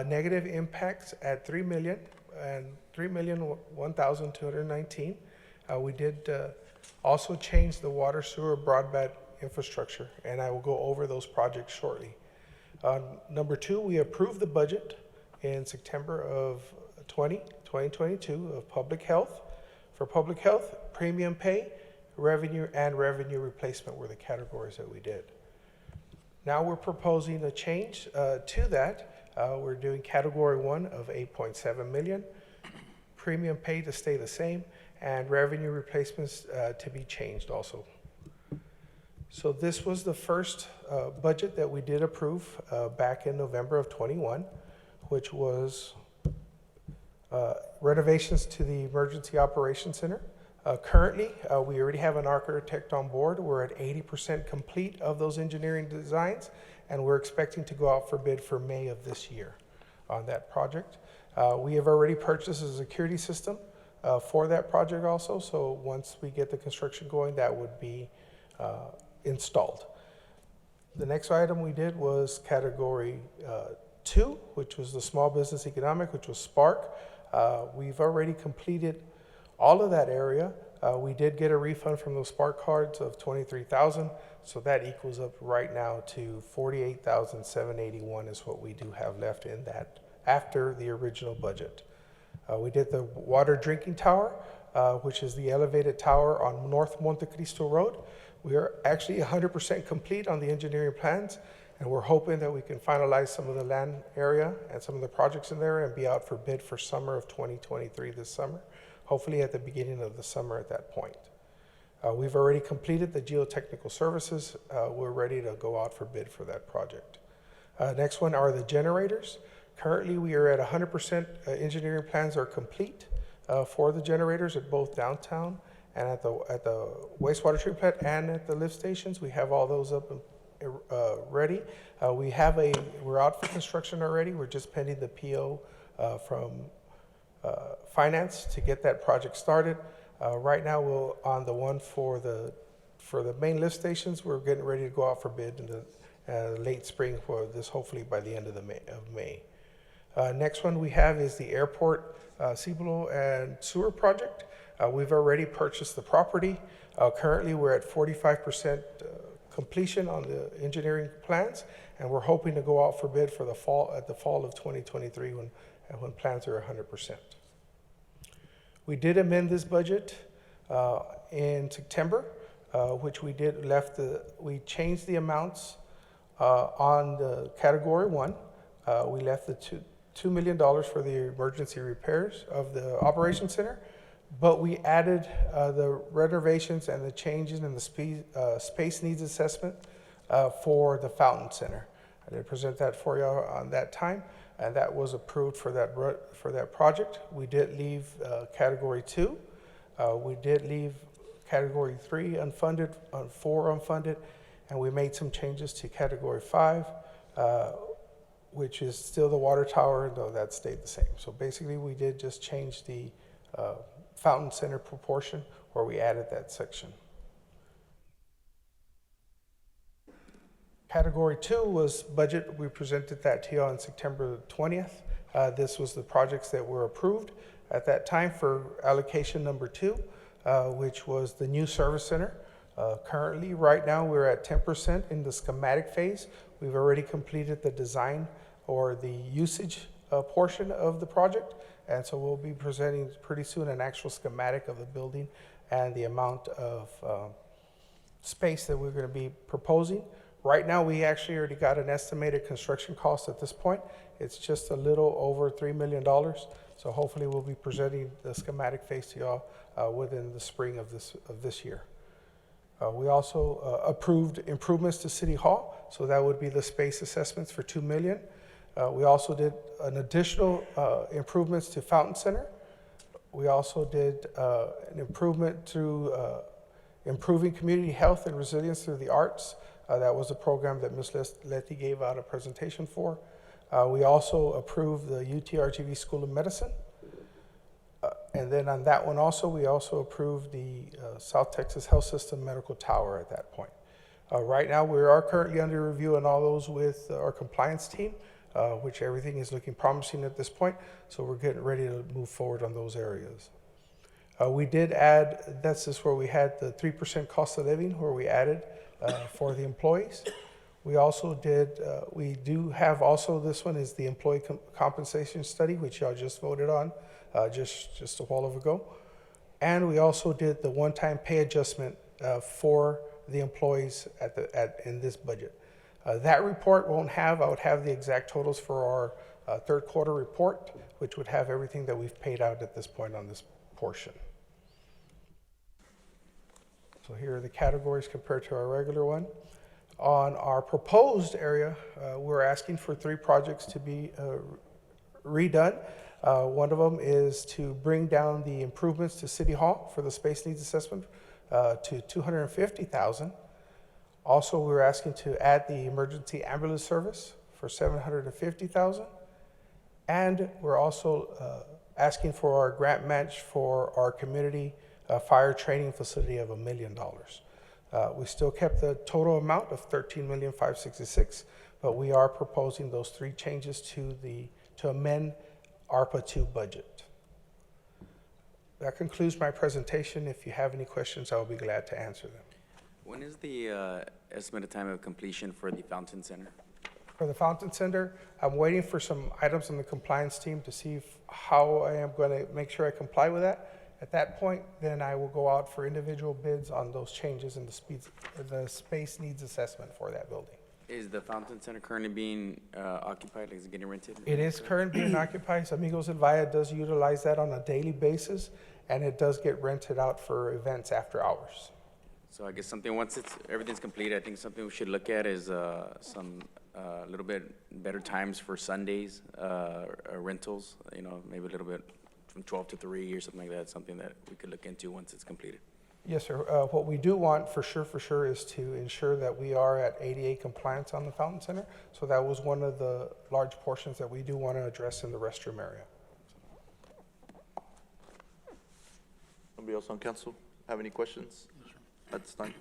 negative impacts at 3 million, and 3,001,219. We did also change the water, sewer, broadband infrastructure, and I will go over those projects shortly. Number 2, we approved the budget in September of 2022 of public health. For public health, premium pay, revenue, and revenue replacement were the categories that we did. Now we're proposing a change to that. We're doing Category 1 of 8.7 million, premium pay to stay the same, and revenue replacements to be changed also. So this was the first budget that we did approve back in November of 21, which was renovations to the Emergency Operations Center. Currently, we already have an architect on board. We're at 80% complete of those engineering designs, and we're expecting to go out for bid for May of this year on that project. We have already purchased a security system for that project also, so once we get the construction going, that would be installed. The next item we did was Category 2, which was the Small Business Economic, which was Spark. We've already completed all of that area. We did get a refund from those Spark cards of $23,000, so that equals up right now to $48,781 is what we do have left in that after the original budget. We did the water drinking tower, which is the elevated tower on North Monte Cristo Road. We are actually 100% complete on the engineering plans. And we're hoping that we can finalize some of the land area and some of the projects in there and be out for bid for summer of 2023 this summer, hopefully at the beginning of the summer at that point. We've already completed the geotechnical services. We're ready to go out for bid for that project. Next one are the generators. Currently, we are at 100% engineering plans are complete for the generators at both downtown and at the wastewater treatment plant and at the lift stations. We have all those up and ready. We're out for construction already. We're just pending the PO from finance to get that project started. Right now, on the one for the main lift stations, we're getting ready to go out for bid in the late spring for this, hopefully by the end of May. Next one we have is the airport Cibolo and sewer project. We've already purchased the property. Currently, we're at 45% completion on the engineering plans, and we're hoping to go out for bid for the fall of 2023 when plans are 100%. We did amend this budget in September, which we we changed the amounts on the category 1. We left the $2 million for the emergency repairs of the operations center, but we added the renovations and the changes in the space needs assessment for the fountain center. I did present that for you on that time, and that was approved for that project. We did leave category 2. We did leave category 3 unfunded, 4 unfunded, and we made some changes to category 5, which is still the water tower, though that stayed the same. So basically, we did just change the fountain center proportion where we added that section. Category 2 was budget. We presented that to you on September 20th. This was the projects that were approved at that time for allocation number 2, which was the new service center. Currently, right now, we're at 10% in the schematic phase. We've already completed the design or the usage portion of the project, and so we'll be presenting pretty soon an actual schematic of the building and the amount of space that we're going to be proposing. Right now, we actually already got an estimated construction cost at this point. It's just a little over $3 million. So hopefully we'll be presenting the schematic phase to y'all within the spring of this year. We also approved improvements to City Hall. So that would be the space assessments for $2 million. We also did an additional improvements to Fountain Center. We also did an improvement through improving community health and resilience through the arts. That was a program that Ms. Letty gave out a presentation for. We also approved the UTRGV School of Medicine. And then on that one also, we also approved the South Texas Health System Medical Tower at that point. Right now, we are currently under review on all those with our compliance team, which everything is looking promising at this point. So we're getting ready to move forward on those areas. We did add, that's just where we had the 3% cost of living, where we added for the employees. We also did, we do have also, this one is the employee compensation study, which y'all just voted on just a while ago. And we also did the one-time pay adjustment for the employees in this budget. That report I would have the exact totals for our third quarter report, which would have everything that we've paid out at this point on this portion. So here are the categories compared to our regular one. On our proposed area, we're asking for 3 projects to be redone. One of them is to bring down the improvements to City Hall for the space needs assessment to $250,000. Also, we're asking to add the emergency ambulance service for $750,000. And we're also asking for our grant match for our community fire training facility of $1 million. We still kept the total amount of $13,566,000, but we are proposing those 3 changes to amend ARPA 2 budget. That concludes my presentation. If you have any questions, I will be glad to answer them. When is the estimated time of completion for the Fountain Center? For the Fountain Center, I'm waiting for some items on the compliance team to see how I am going to make sure I comply with that. At that point, then I will go out for individual bids on those changes in the space needs assessment for that building. Is the Fountain Center currently being occupied? Like, is it getting rented? It is currently being occupied. Amigos El Valle does utilize that on a daily basis, and it does get rented out for events after hours. So I guess something, once everything's completed, I think something we should look at is some little bit better times for Sundays, rentals, you know, maybe a little bit from 12 to 3 or something like that, something that we could look into once it's completed. Yes, sir. What we do want for sure is to ensure that we are at ADA compliance on the Fountain Center. So that was one of the large portions that we do want to address in the restroom area. Anybody else on council have any questions at this time?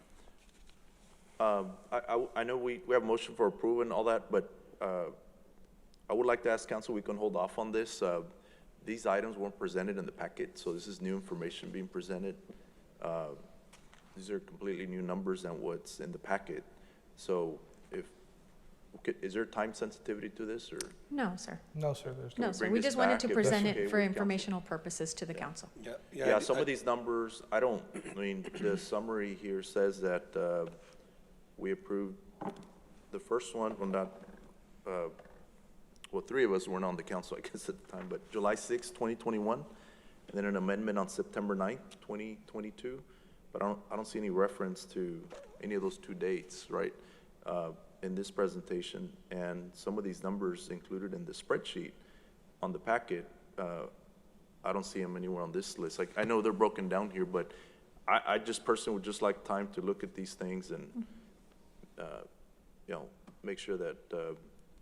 I know we have a motion for approval and all that, but I would like to ask council, we can hold off on this. These items weren't presented in the packet, so this is new information being presented. These are completely new numbers than what's in the packet. So is there time sensitivity to this, or? No, sir. No, sir, there's No, no. sir. We just wanted to present okay it for with council. informational purposes to the council. Yeah, some of these numbers, I mean, the summary here says that we approved the first one, well, three of us weren't on the council, I guess, at the time, but July 6, 2021, and then an amendment on September 9th, 2022. But I don't see any reference to any of those two dates, right, in this presentation. And some of these numbers included in the spreadsheet on the packet, I don't see them anywhere on this list. Like, I know they're broken down here, but I just personally would just like time to look at these things and, you know, make sure that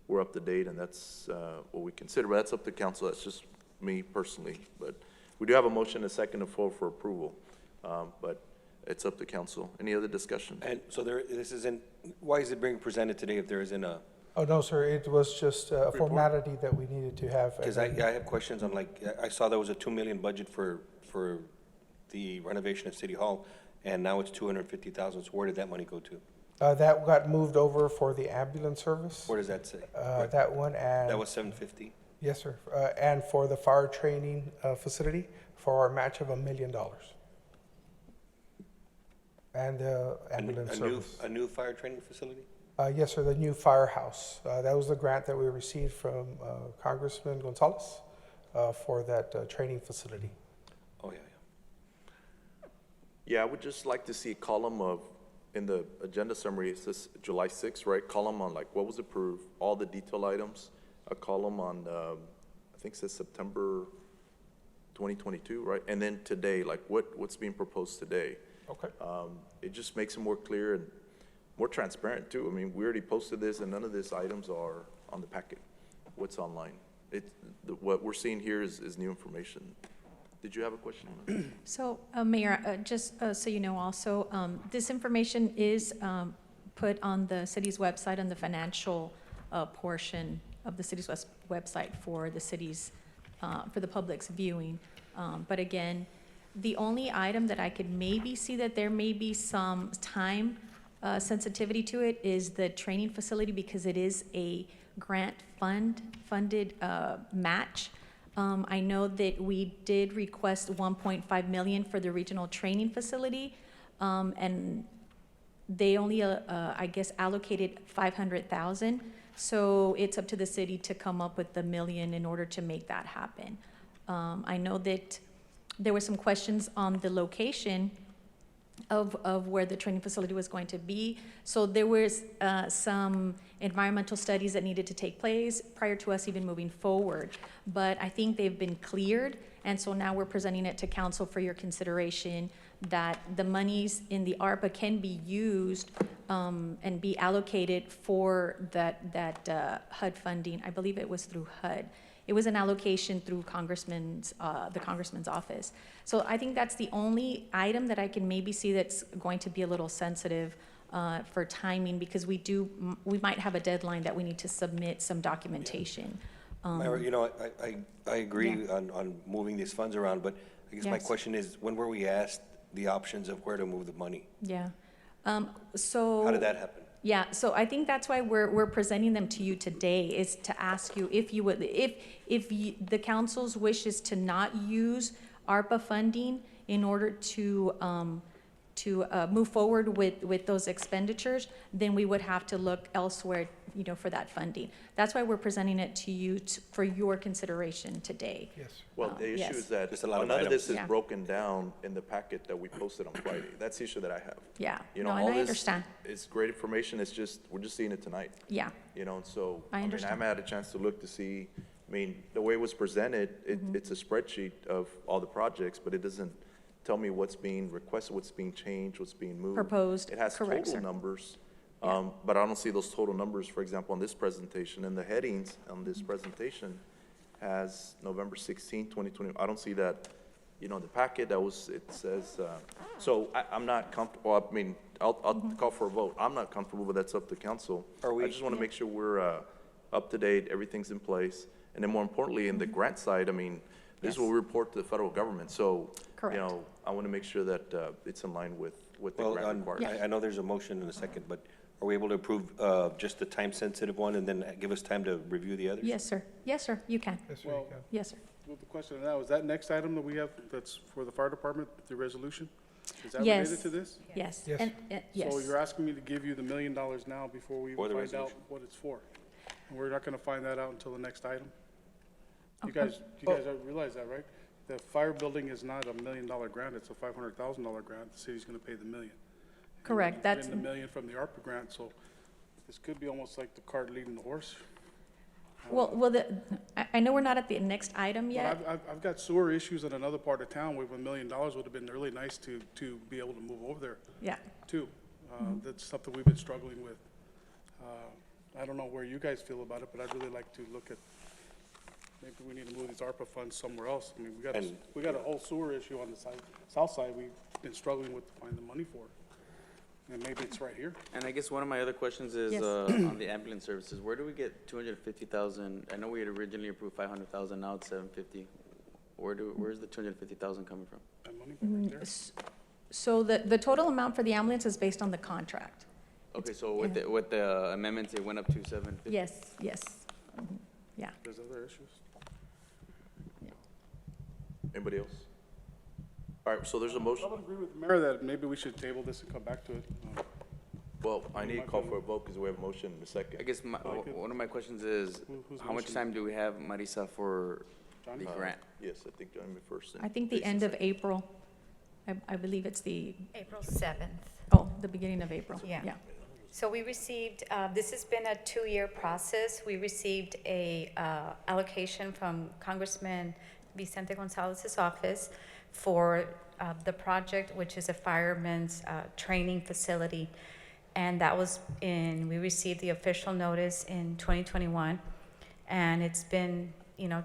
we're up to date, and that's what we consider. But that's up to council. That's just me personally. But we do have a motion and a second and floor for approval. But it's up to council. Any other discussion? And so this isn't, why is it being presented today if there isn't a? Oh, no, sir, it was just a formality that we needed to have. Because I have questions on, like, I saw there was a 2 million budget for the renovation of City Hall, and now it's 250,000. So where did that money go to? That got moved over for the ambulance service. Where does that say? That one, and. That was 750. Yes, sir. And for the fire training facility for our match of $1 million. And the ambulance service. A new fire training facility? Yes, sir, the new firehouse. That was the grant that we received from Congressman Gonzalez for that training facility. Oh, yeah. Yeah, I would just like to see a column of, in the agenda summary, it says July 6th, right? Column on like what was approved, all the detail items. A column on, I think it says September 2022, right? And then today, like what's being proposed today. Okay. It just makes it more clear and more transparent too. I mean, we already posted this, and none of these items are on the packet. What's online? What we're seeing here is new information. Did you have a question on that? So, Mayor, just so you know also, this information is put on the city's website, on the financial portion of the city's website for the city's, for the public's viewing. But again, the only item that I could maybe see that there may be some time sensitivity to it is the training facility, because it is a grant funded match. I know that we did request 1.5 million for the regional training facility, and they only, I guess, allocated 500,000. So it's up to the city to come up with the million in order to make that happen. I know that there were some questions on the location of where the training facility was going to be. So there was some environmental studies that needed to take place prior to us even moving forward. But I think they've been cleared, and so now we're presenting it to council for your consideration, that the monies in the ARPA can be used and be allocated for that HUD funding. I believe it was through HUD. It was an allocation through the congressman's office. So I think that's the only item that I can maybe see that's going to be a little sensitive for timing, because we might have a deadline that we need to submit some documentation. You know, I agree on moving these funds around, but I guess my question is, when were we asked the options of where to move the money? Yeah. So. How did that happen? Yeah, so I think that's why we're presenting them to you today, is to ask you if you would, if the council's wish is to not use ARPA funding in order to move forward with those expenditures, then we would have to look elsewhere, for that funding. That's why we're presenting it to you for your consideration today. Yes. Well, the issue yes. is that Just a lot of none of this items. is Yeah. broken down in the packet that we posted on Friday. That's the issue that I have. Yeah, You know, no, and all I this understand. is great information, we're just seeing it tonight. Yeah, And so, I I understand. haven't had a chance to look to see, the way it was presented, it's a spreadsheet of all the projects, but it doesn't tell me what's being requested, what's being changed, what's being moved. Proposed, It has correct, total sir. numbers, Yeah. but I don't see those total numbers, for example, on this presentation. And the headings on this presentation has November 16, 2020. I don't see that, the packet it says, so I'm not comfortable, I'll call for a vote. I'm not comfortable, but that's up to council. I just want to make sure we're up to date, everything's in place. And then more importantly, in the grant side, this is what we report to the federal government. So, Correct. I want to make sure that it's in line with the Well, grant requirements. I know there's a motion in a second, but are we able to approve just the time-sensitive one and then give us time to review the others? yes, sir. Yes, sir, you can. Yes, sir, Well- you can. Yes, sir. Well, the question now, is that next item that we have that's for the fire department, the resolution? Is that Yes. related to this? Yes. Yes. Yes. So you're asking me to give you the $1 million now before we For the find out resolution. what it's for? And we're not gonna find that out until the next item? You Okay. guys realize that, right? The fire building is not a $1 million grant, it's a $500,000 grant. The city's gonna pay the $1 million. And Correct, we're that's, getting the $1 million from the ARPA grant, so this could be almost like the cart leading the horse. I know we're not at the next item But yet. I've got sewer issues in another part of town where $1 million would have been really nice to be able to move over there Yeah. too. That's something we've been struggling with. I don't know where you guys feel about it, but I'd really like to look at, maybe we need to move these ARPA funds somewhere else. We got a whole sewer issue on the south side we've been struggling with to find the money for. And maybe it's right here. And I guess one of my other questions is, Yes. on the ambulance services, where do we get 250,000? I know we had originally approved 500,000, now it's 750. Where's the 250,000 coming from? That money right there. So the total amount for the ambulance is based on the contract. Okay, so with the amendments, it went up to 750? Yes, yes. Mhm. Yeah. There's other issues. Anybody else? All right, so there's a I motion. would agree with the mayor that maybe we should table this and come back to it. Well, I need to call for a vote because we have a motion in a second. I guess one of my questions is, Who's how much motioning? time do we have, Marisa, for Johnny? the grant? Yes, I think Johnny first. and I think the Jason end of second. April. I believe it's the, April 7th. the beginning of April. Yeah. So we received, this has been a 2-year process. We received a allocation from Congressman Vicente Gonzalez's office for the project, which is a fireman's training facility. And that was we received the official notice in 2021. And it's been,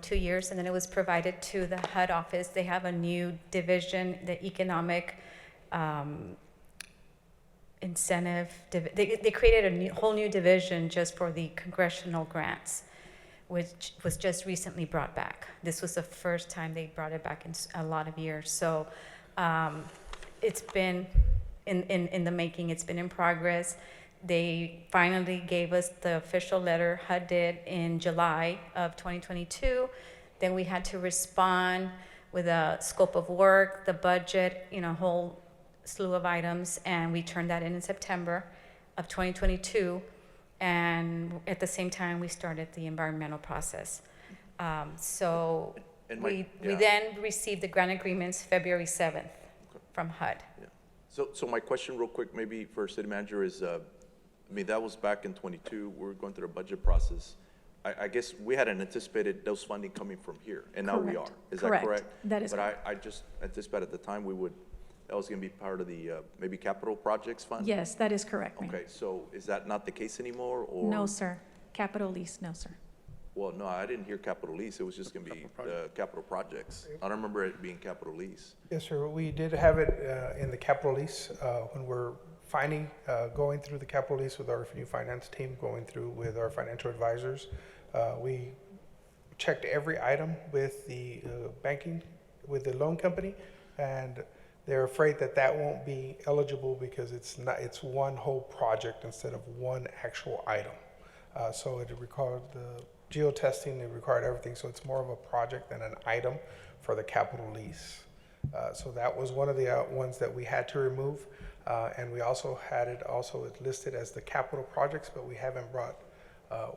2 years, and then it was provided to the HUD office. They have a new division, the economic incentive. They created a whole new division just for the congressional grants, which was just recently brought back. This was the first time they brought it back in a lot of years. So it's been in the making. It's been in progress. They finally gave us the official letter, HUD did, in July of 2022. Then we had to respond with a scope of work, the budget, a whole slew of items, and we turned that in September of 2022. And at the same time, we started the environmental process. So And we yeah. then received the grant agreements February 7th from HUD. Yeah. So my question real quick, maybe for city manager is, that was back in 22, we were going through the budget process. I guess we hadn't anticipated those funding coming from here, and now we are. Correct. Is Correct. that correct? That is But I just anticipated at the time that was gonna be part of the, maybe capital projects fund? Yes, that is correct, Mayor. Okay, so is that not the case anymore, or? No, sir. Capital lease, no, sir. Well, no, I didn't hear capital lease, it was just gonna be capital projects. I don't remember it being capital lease. Yes, sir. We did have it in the capital lease when we're going through the capital lease with our new finance team, going through with our financial advisors. We checked every item with the with the loan company, and they're afraid that won't be eligible because it's one whole project instead of one actual item. So it required the geotesting, it required everything, so it's more of a project than an item for the capital lease. So that was one of the ones that we had to remove. And we also had it also listed as the capital projects, but we haven't brought,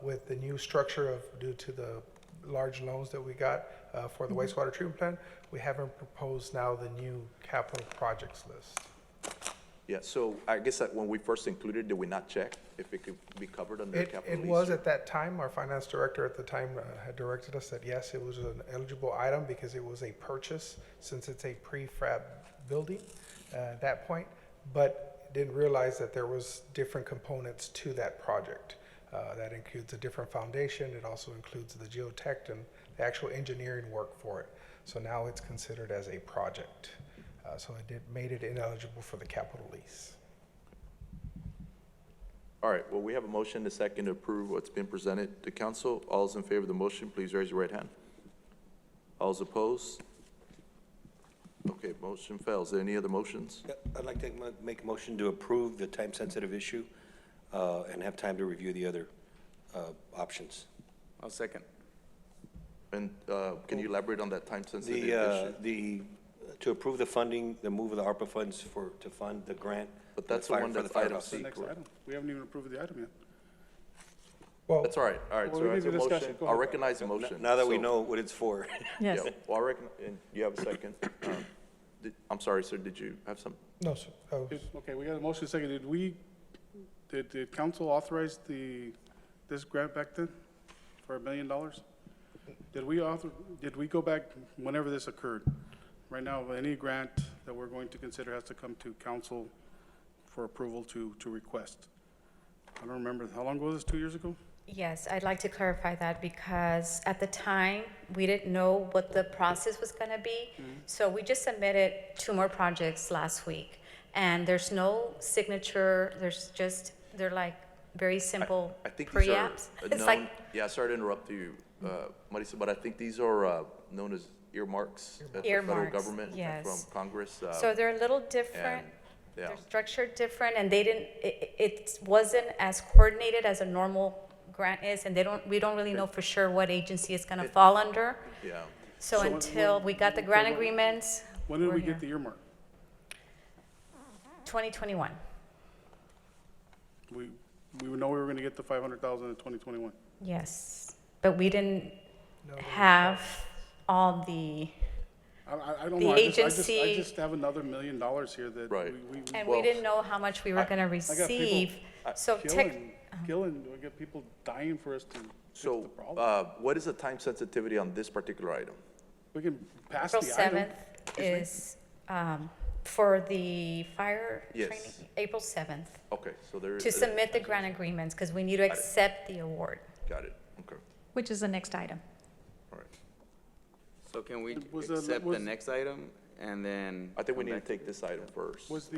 with the new structure due to the large loans that we got for the wastewater treatment plant, we haven't proposed now the new capital projects list. Yeah, so I guess that when we first included, did we not check if it could be covered under capital lease? It was at that time, our finance director at the time had directed us that yes, it was an eligible item because it was a purchase since it's a prefab building at that point, but didn't realize that there was different components to that project. That includes a different foundation. It also includes the geotech and the actual engineering work for it. So now it's considered as a project. So it made it ineligible for the capital lease. All right, well, we have a motion, a second to approve what's been presented to council. All those in favor of the motion, please raise your right hand. All those opposed? Okay, motion fails. Are there any other motions? Yeah, I'd like to make a motion to approve the time-sensitive issue and have time to review the other options. I'll second. And can you elaborate on that time-sensitive issue? To approve the funding, the move of the ARPA funds to fund the grant. But that's the one that's item C, Next correct? item. We haven't even approved the item yet. Well, That's all right, Well, so we as need a to discuss motion, it. Go I'll ahead. recognize the motion. Now that we So- know what it's for. Yeah, well, and you have a second. I'm sorry, sir, did you have some? No, sir. Okay, we got a motion second. Did council authorize this grant back then for $1 million? Did we go back whenever this occurred? Right now, any grant that we're going to consider has to come to council for approval to request. I don't remember, how long ago was this, 2 years ago? Yes, I'd like to clarify that because at the time, we didn't know what the process was going to be. So we just submitted 2 more projects last week. And there's no signature, they're like very simple I think these are pre-apps. It's known, like, yeah, sorry to interrupt you, Marisa, but I think these are known as earmarks at the federal Earmarks, government yes. from Congress. so they're a little different. Yeah, They're structured different and it wasn't as coordinated as a normal grant is. And we don't really know for sure what agency it's going to fall under. yeah. So until we got the grant agreements. When did we're we here. get the earmark? 2021. We know we were gonna get the 500,000 in 2021. Yes, but we didn't have all the, I don't The know, I agency- just have another $1 million here that Right. and we didn't know how much we were going to receive. So killing, we get people dying for us to fix So, the problem. what is the time sensitivity on this particular item? We can pass April the item. 7th is for the fire Yes. training, April 7th, Okay, so there is. to submit the grant agreements because we need to accept the award. Got it, okay, Which is the next item. all right. So can we Was accept the was- next item and then? I think we come need to back take this item first. Was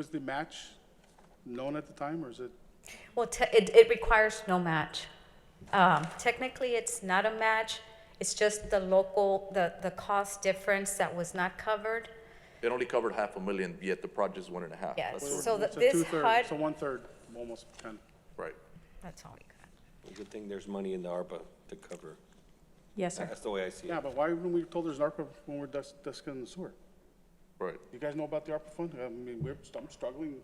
the match known at the time, or is it? Well, it requires no match. Technically, it's not a match. It's just the local, the cost difference that was not covered. It only covered $500,000, yet the project's 1.5. Yes. That's what- So It's a this two-third, HUD, so 1/3, almost kind of. Right. that's all we got. Good thing there's money in the ARPA to cover. Yes, sir. That's the way I see it. Yeah, but why haven't we told there's an ARPA when we're discussing the sewer? Right. You guys know about the ARPA fund? I mean, I'm struggling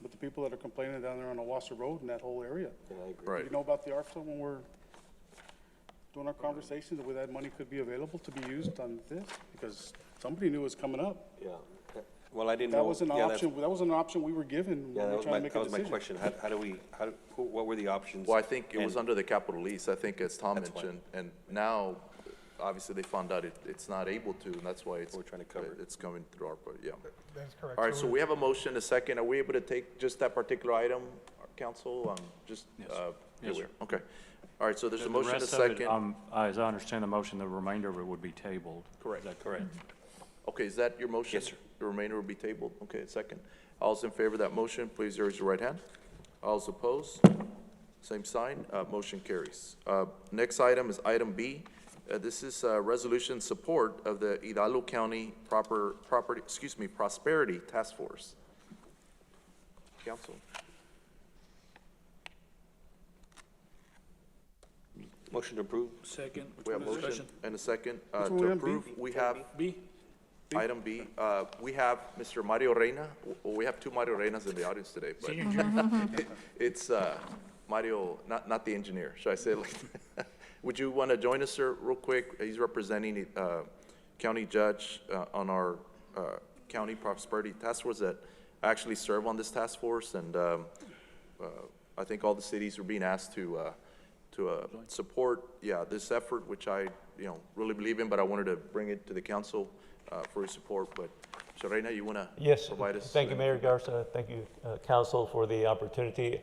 with the people that are complaining down there on Owasso Road and that whole area. Yeah, I agree. Right. You know about the ARPA when we're doing our conversations, where that money could be available to be used on this? Because somebody knew it was coming up. Yeah. Well, I didn't know. That was an yeah, that's- option, that was an option we were given Yeah, when we that were was trying my, to make that a was my decision. question. What were the options? Well, I think it was And- under the capital lease, I think, as Tom That's why. mentioned, and now, obviously, they found out it's not able to, and that's why We're trying to cover it. it's coming through ARPA, yeah. That's correct. All right, so we have a motion, a second. Are we able to take just that particular item, council? Just, Yes. here Yes, we sir. are. Okay. All right, so there's a The motion, a rest of it, second. as I understand the motion, the remainder of it would be tabled. Correct. Is that correct? Okay, is that your motion? Yes, sir. The remainder will be tabled? Okay, a second. All's in favor of that motion, please raise your right hand. All's opposed? Same sign, motion carries. Next item is item B. This is resolution support of the Hidalgo County Prosperity Task Force. Council. Motion to approve? Second. We have a motion and a second Which to one we on, B? approve. We have, B? Item B, we have Mr. Mario Reina. We have two Mario Reinas in the audience today, but it's Mario, not the engineer, should I say it like that? Would you want to join us, sir, real quick? He's representing county judge on our county prosperity task force that actually serve on this task force, and I think all the cities are being asked to support, this effort, which I, really believe in, but I wanted to bring it to the council for your support. But, Mr. Reina, you want to provide us? Thank you, Mayor Garza. Thank you, council, for the opportunity.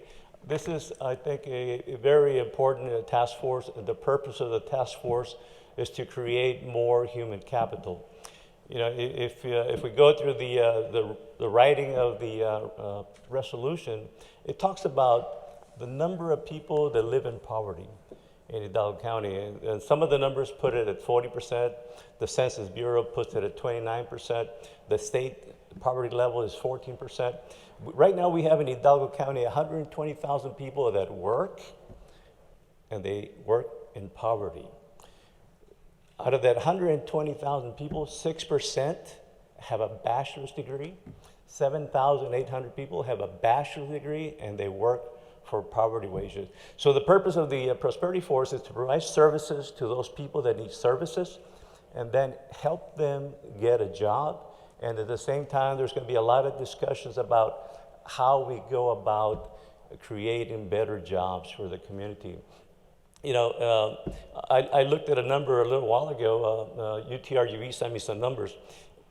This is, I think, a very important task force. The purpose of the task force is to create more human capital. If we go through the writing of the resolution, it talks about the number of people that live in poverty in Hidalgo County, and some of the numbers put it at 40%. The Census Bureau puts it at 29%. The state poverty level is 14%. Right now, we have in Hidalgo County 120,000 people that work, and they work in poverty. Out of that 120,000 people, 6% have a bachelor's degree. 7,800 people have a bachelor's degree, and they work for poverty wages. So the purpose of the Prosperity Force is to provide services to those people that need services, and then help them get a job. And at the same time, there's going to be a lot of discussions about how we go about creating better jobs for the community. I looked at a number a little while ago. UTRGV sent me some numbers.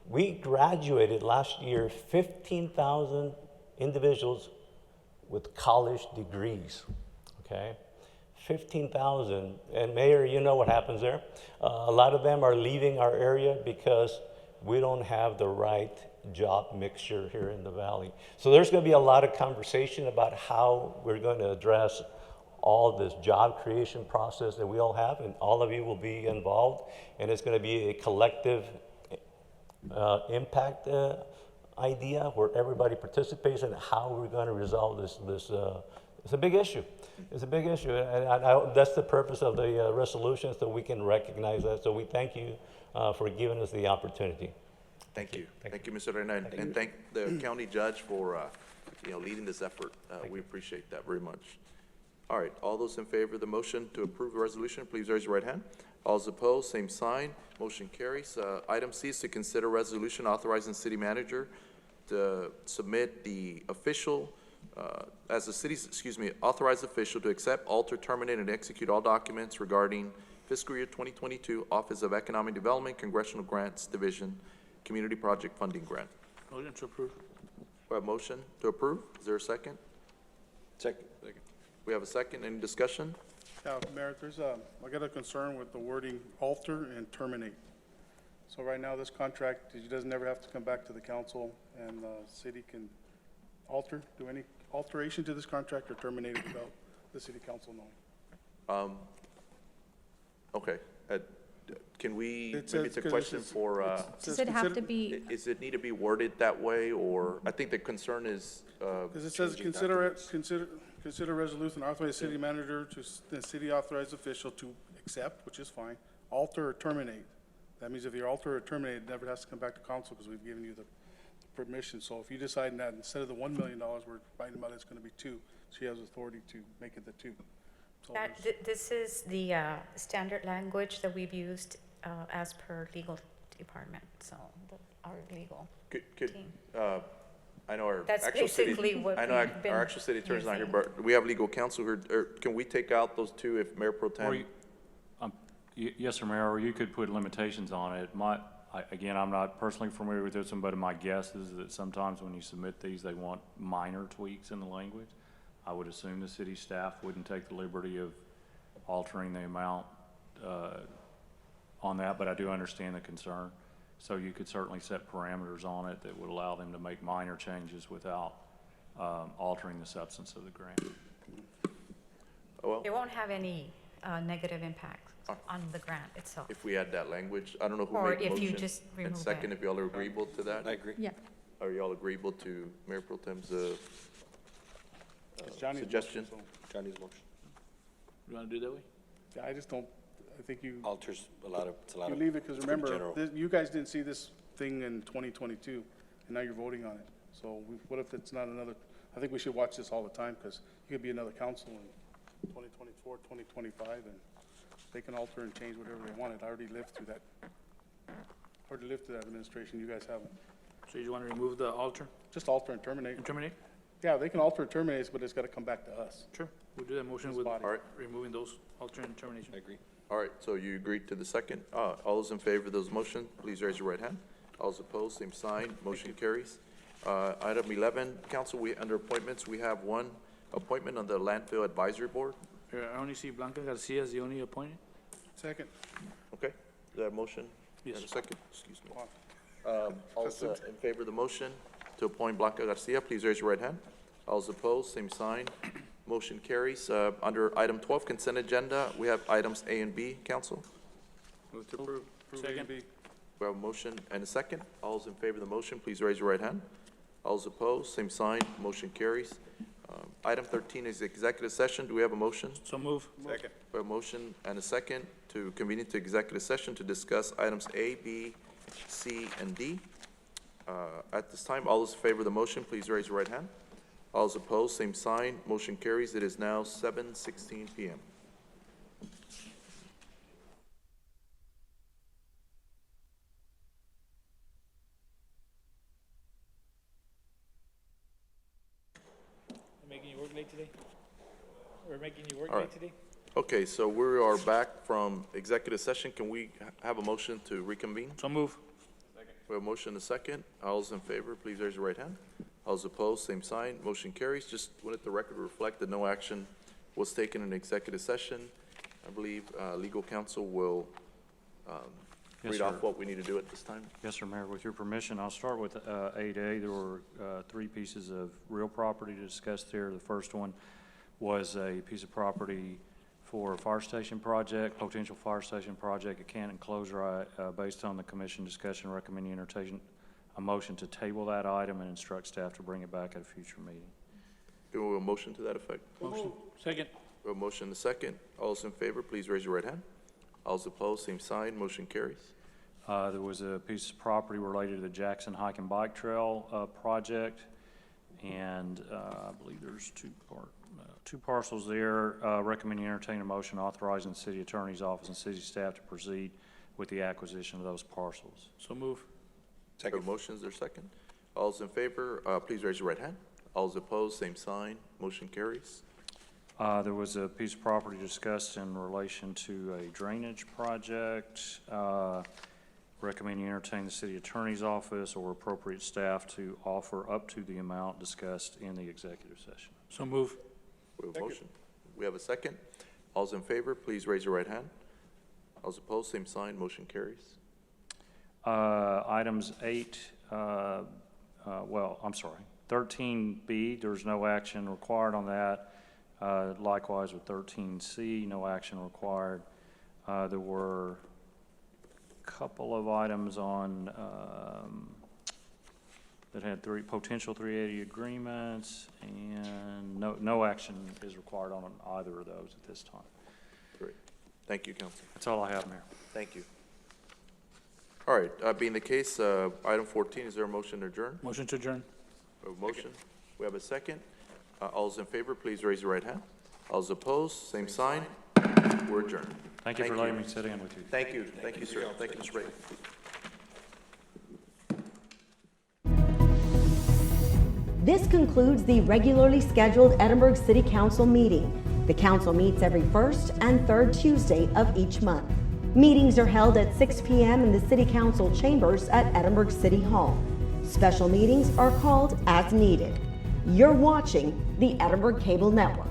We graduated last year 15,000 individuals with college degrees, okay? 15,000, and Mayor, you know what happens there. A lot of them are leaving our area because we don't have the right job mixture here in the valley. So there's going to be a lot of conversation about how we're going to address all this job creation process that we all have, and all of you will be involved, and it's going to be a collective impact idea where everybody participates in how we're going to resolve this. It's a big issue. It's a big issue, and that's the purpose of the resolution, so we can recognize that. So we thank you for giving us the opportunity. Thank you. Thank you, Mr. Reina, and thank the county judge for leading this effort. We appreciate that very much. All right, all those in favor of the motion to approve the resolution, please raise your right hand. All those opposed, same sign. Motion carries. Item C is to consider resolution authorizing city manager to submit the official, as the city's, authorized official to accept, alter, terminate, and execute all documents regarding fiscal year 2022 Office of Economic Development, Congressional Grants Division, Community Project Funding Grant. Motion to approve. We have a motion to approve. Is there a second? Second. We have a second. Any discussion? Yeah, Mayor, I got a concern with the wording alter and terminate. So right now, this contract, he doesn't ever have to come back to the council, and the city can do any alteration to this contract or terminate it without the city council knowing. Okay. Can we, It maybe it's a says- question it's- for, Does it have to be, is it need to be worded that way, or, I think the concern is, Because it says, consider resolution authorize city manager to the city authorized official to accept, which is fine, alter or terminate. That means if you alter or terminate, it never has to come back to council because we've given you the permission. So if you decide that instead of the $1 million, we're writing about it's gonna be 2, she has authority to make it the 2. So This is the standard language that we've used as per legal department, so our legal team. I know our That's actual city, basically what I know we've been our actual city attorney's not here, using. but we have legal counsel here. Can we take out those two if Mayor Pro Tem? Yes, sir, Mayor, or you could put limitations on it. Again, I'm not personally familiar with this one, but my guess is that sometimes when you submit these, they want minor tweaks in the language. I would assume the city staff wouldn't take the liberty of altering the amount on that, but I do understand the concern. So you could certainly set parameters on it that would allow them to make minor changes without altering the substance of the grant. Well, It won't have any negative impact on the grant itself. if we add that language, I don't know who Or made the if motion. you just remove And second, it. if y'all are agreeable to that? I agree. yeah, Are y'all agreeable to Mayor Pro Tem's it's Johnny's suggestion? motion, so- Johnny's motion. You want to do it that way? Yeah, I just don't, I think you Alters a lot of, it's a lot You of. leave it, because it's pretty remember, general. you guys didn't see this thing in 2022, and now you're voting on it. So what if it's not another, I think we should watch this all the time, because it could be another council in 2024, 2025, and they can alter and change whatever they want. I already lived through that. Already lived through that administration, you guys haven't. So you want to remove the alter Just alter and terminate. and terminate? Yeah, they can alter and terminate, but it's gotta come back to us. Sure. We'll do that motion This with body. All right. removing those alter and termination. I agree. All right, so you agreed to the second. All those in favor of those motion, please raise your right hand. All those opposed, same sign. Motion carries. Item 11, council, under appointments, we have one appointment on the landfill advisory board. I only see Blanca Garcia as the only appointed. Second. Okay, is that a motion? Yes. And a second, excuse me. All those in favor of the motion to appoint Blanca Garcia, please raise your right hand. All those opposed, same sign. Motion carries. Under item 12, consent agenda, we have items A and B, council. Move to approve. Second. We have a motion and a second. All those in favor of the motion, please raise your right hand. All those opposed, same sign. Motion carries. Item 13 is executive session. Do we have a motion? So move. Second. We have a motion and a second to convene into executive session to discuss items A, B, C, and D. At this time, all those in favor of the motion, please raise your right hand. All those opposed, same sign. Motion carries. It is now 7:16 p.m. Making you work late today? We're making you work All right. late today? Okay, so we are back from executive session. Can we have a motion to reconvene? So move. We have a motion and a second. All those in favor, please raise your right hand. All those opposed, same sign. Motion carries. Just wanted the record to reflect that no action was taken in executive session. I believe legal counsel will Yes, read off sir. what we need to do at this time. Yes, sir, Mayor. With your permission, I'll start with 8A. There were three pieces of real property to discuss there. The first one was a piece of property for a fire station project, potential fire station project at Canton Closure. Based on the commission discussion, recommending entertain a motion to table that item and instruct staff to bring it back at a future meeting. Do we have a motion to that effect? Motion. Second. We have a motion and a second. All those in favor, please raise your right hand. All those opposed, same sign. Motion carries. There was a piece of property related to the Jackson Hike and Bike Trail project, and I believe there's two parcels there. Recommending entertain a motion authorizing the city attorney's office and city staff to proceed with the acquisition of those parcels. So move. Second. Motion, is there a second? All those in favor, please raise your right hand. All those opposed, same sign. Motion carries. There was a piece of property discussed in relation to a drainage project. Recommending entertain the city attorney's office or appropriate staff to offer up to the amount discussed in the executive session. So move. We have a motion. We have a second. All those in favor, please raise your right hand. All those opposed, same sign. Motion carries. Items 13B, there's no action required on that. Likewise with 13C, no action required. There were a couple of items on that had potential 380 agreements, and no action is required on either of those at this time. Great. Thank you, Council. That's all I have, Mayor. Thank you. All right, being the case, item 14, is there a motion to adjourn? Motion to adjourn. We have a motion. We have a second. All those in favor, please raise your right hand. All those opposed, same sign. We're adjourned. Thank you for letting me sit in with you. Thank you. Thank you, sir. Thank you, Mr. Ray. This concludes the regularly scheduled Edinburg City Council meeting. The council meets every first and third Tuesday of each month. Meetings are held at 6 p.m. in the City Council chambers at Edinburg City Hall. Special meetings are called as needed. You're watching the Edinburg Cable Network.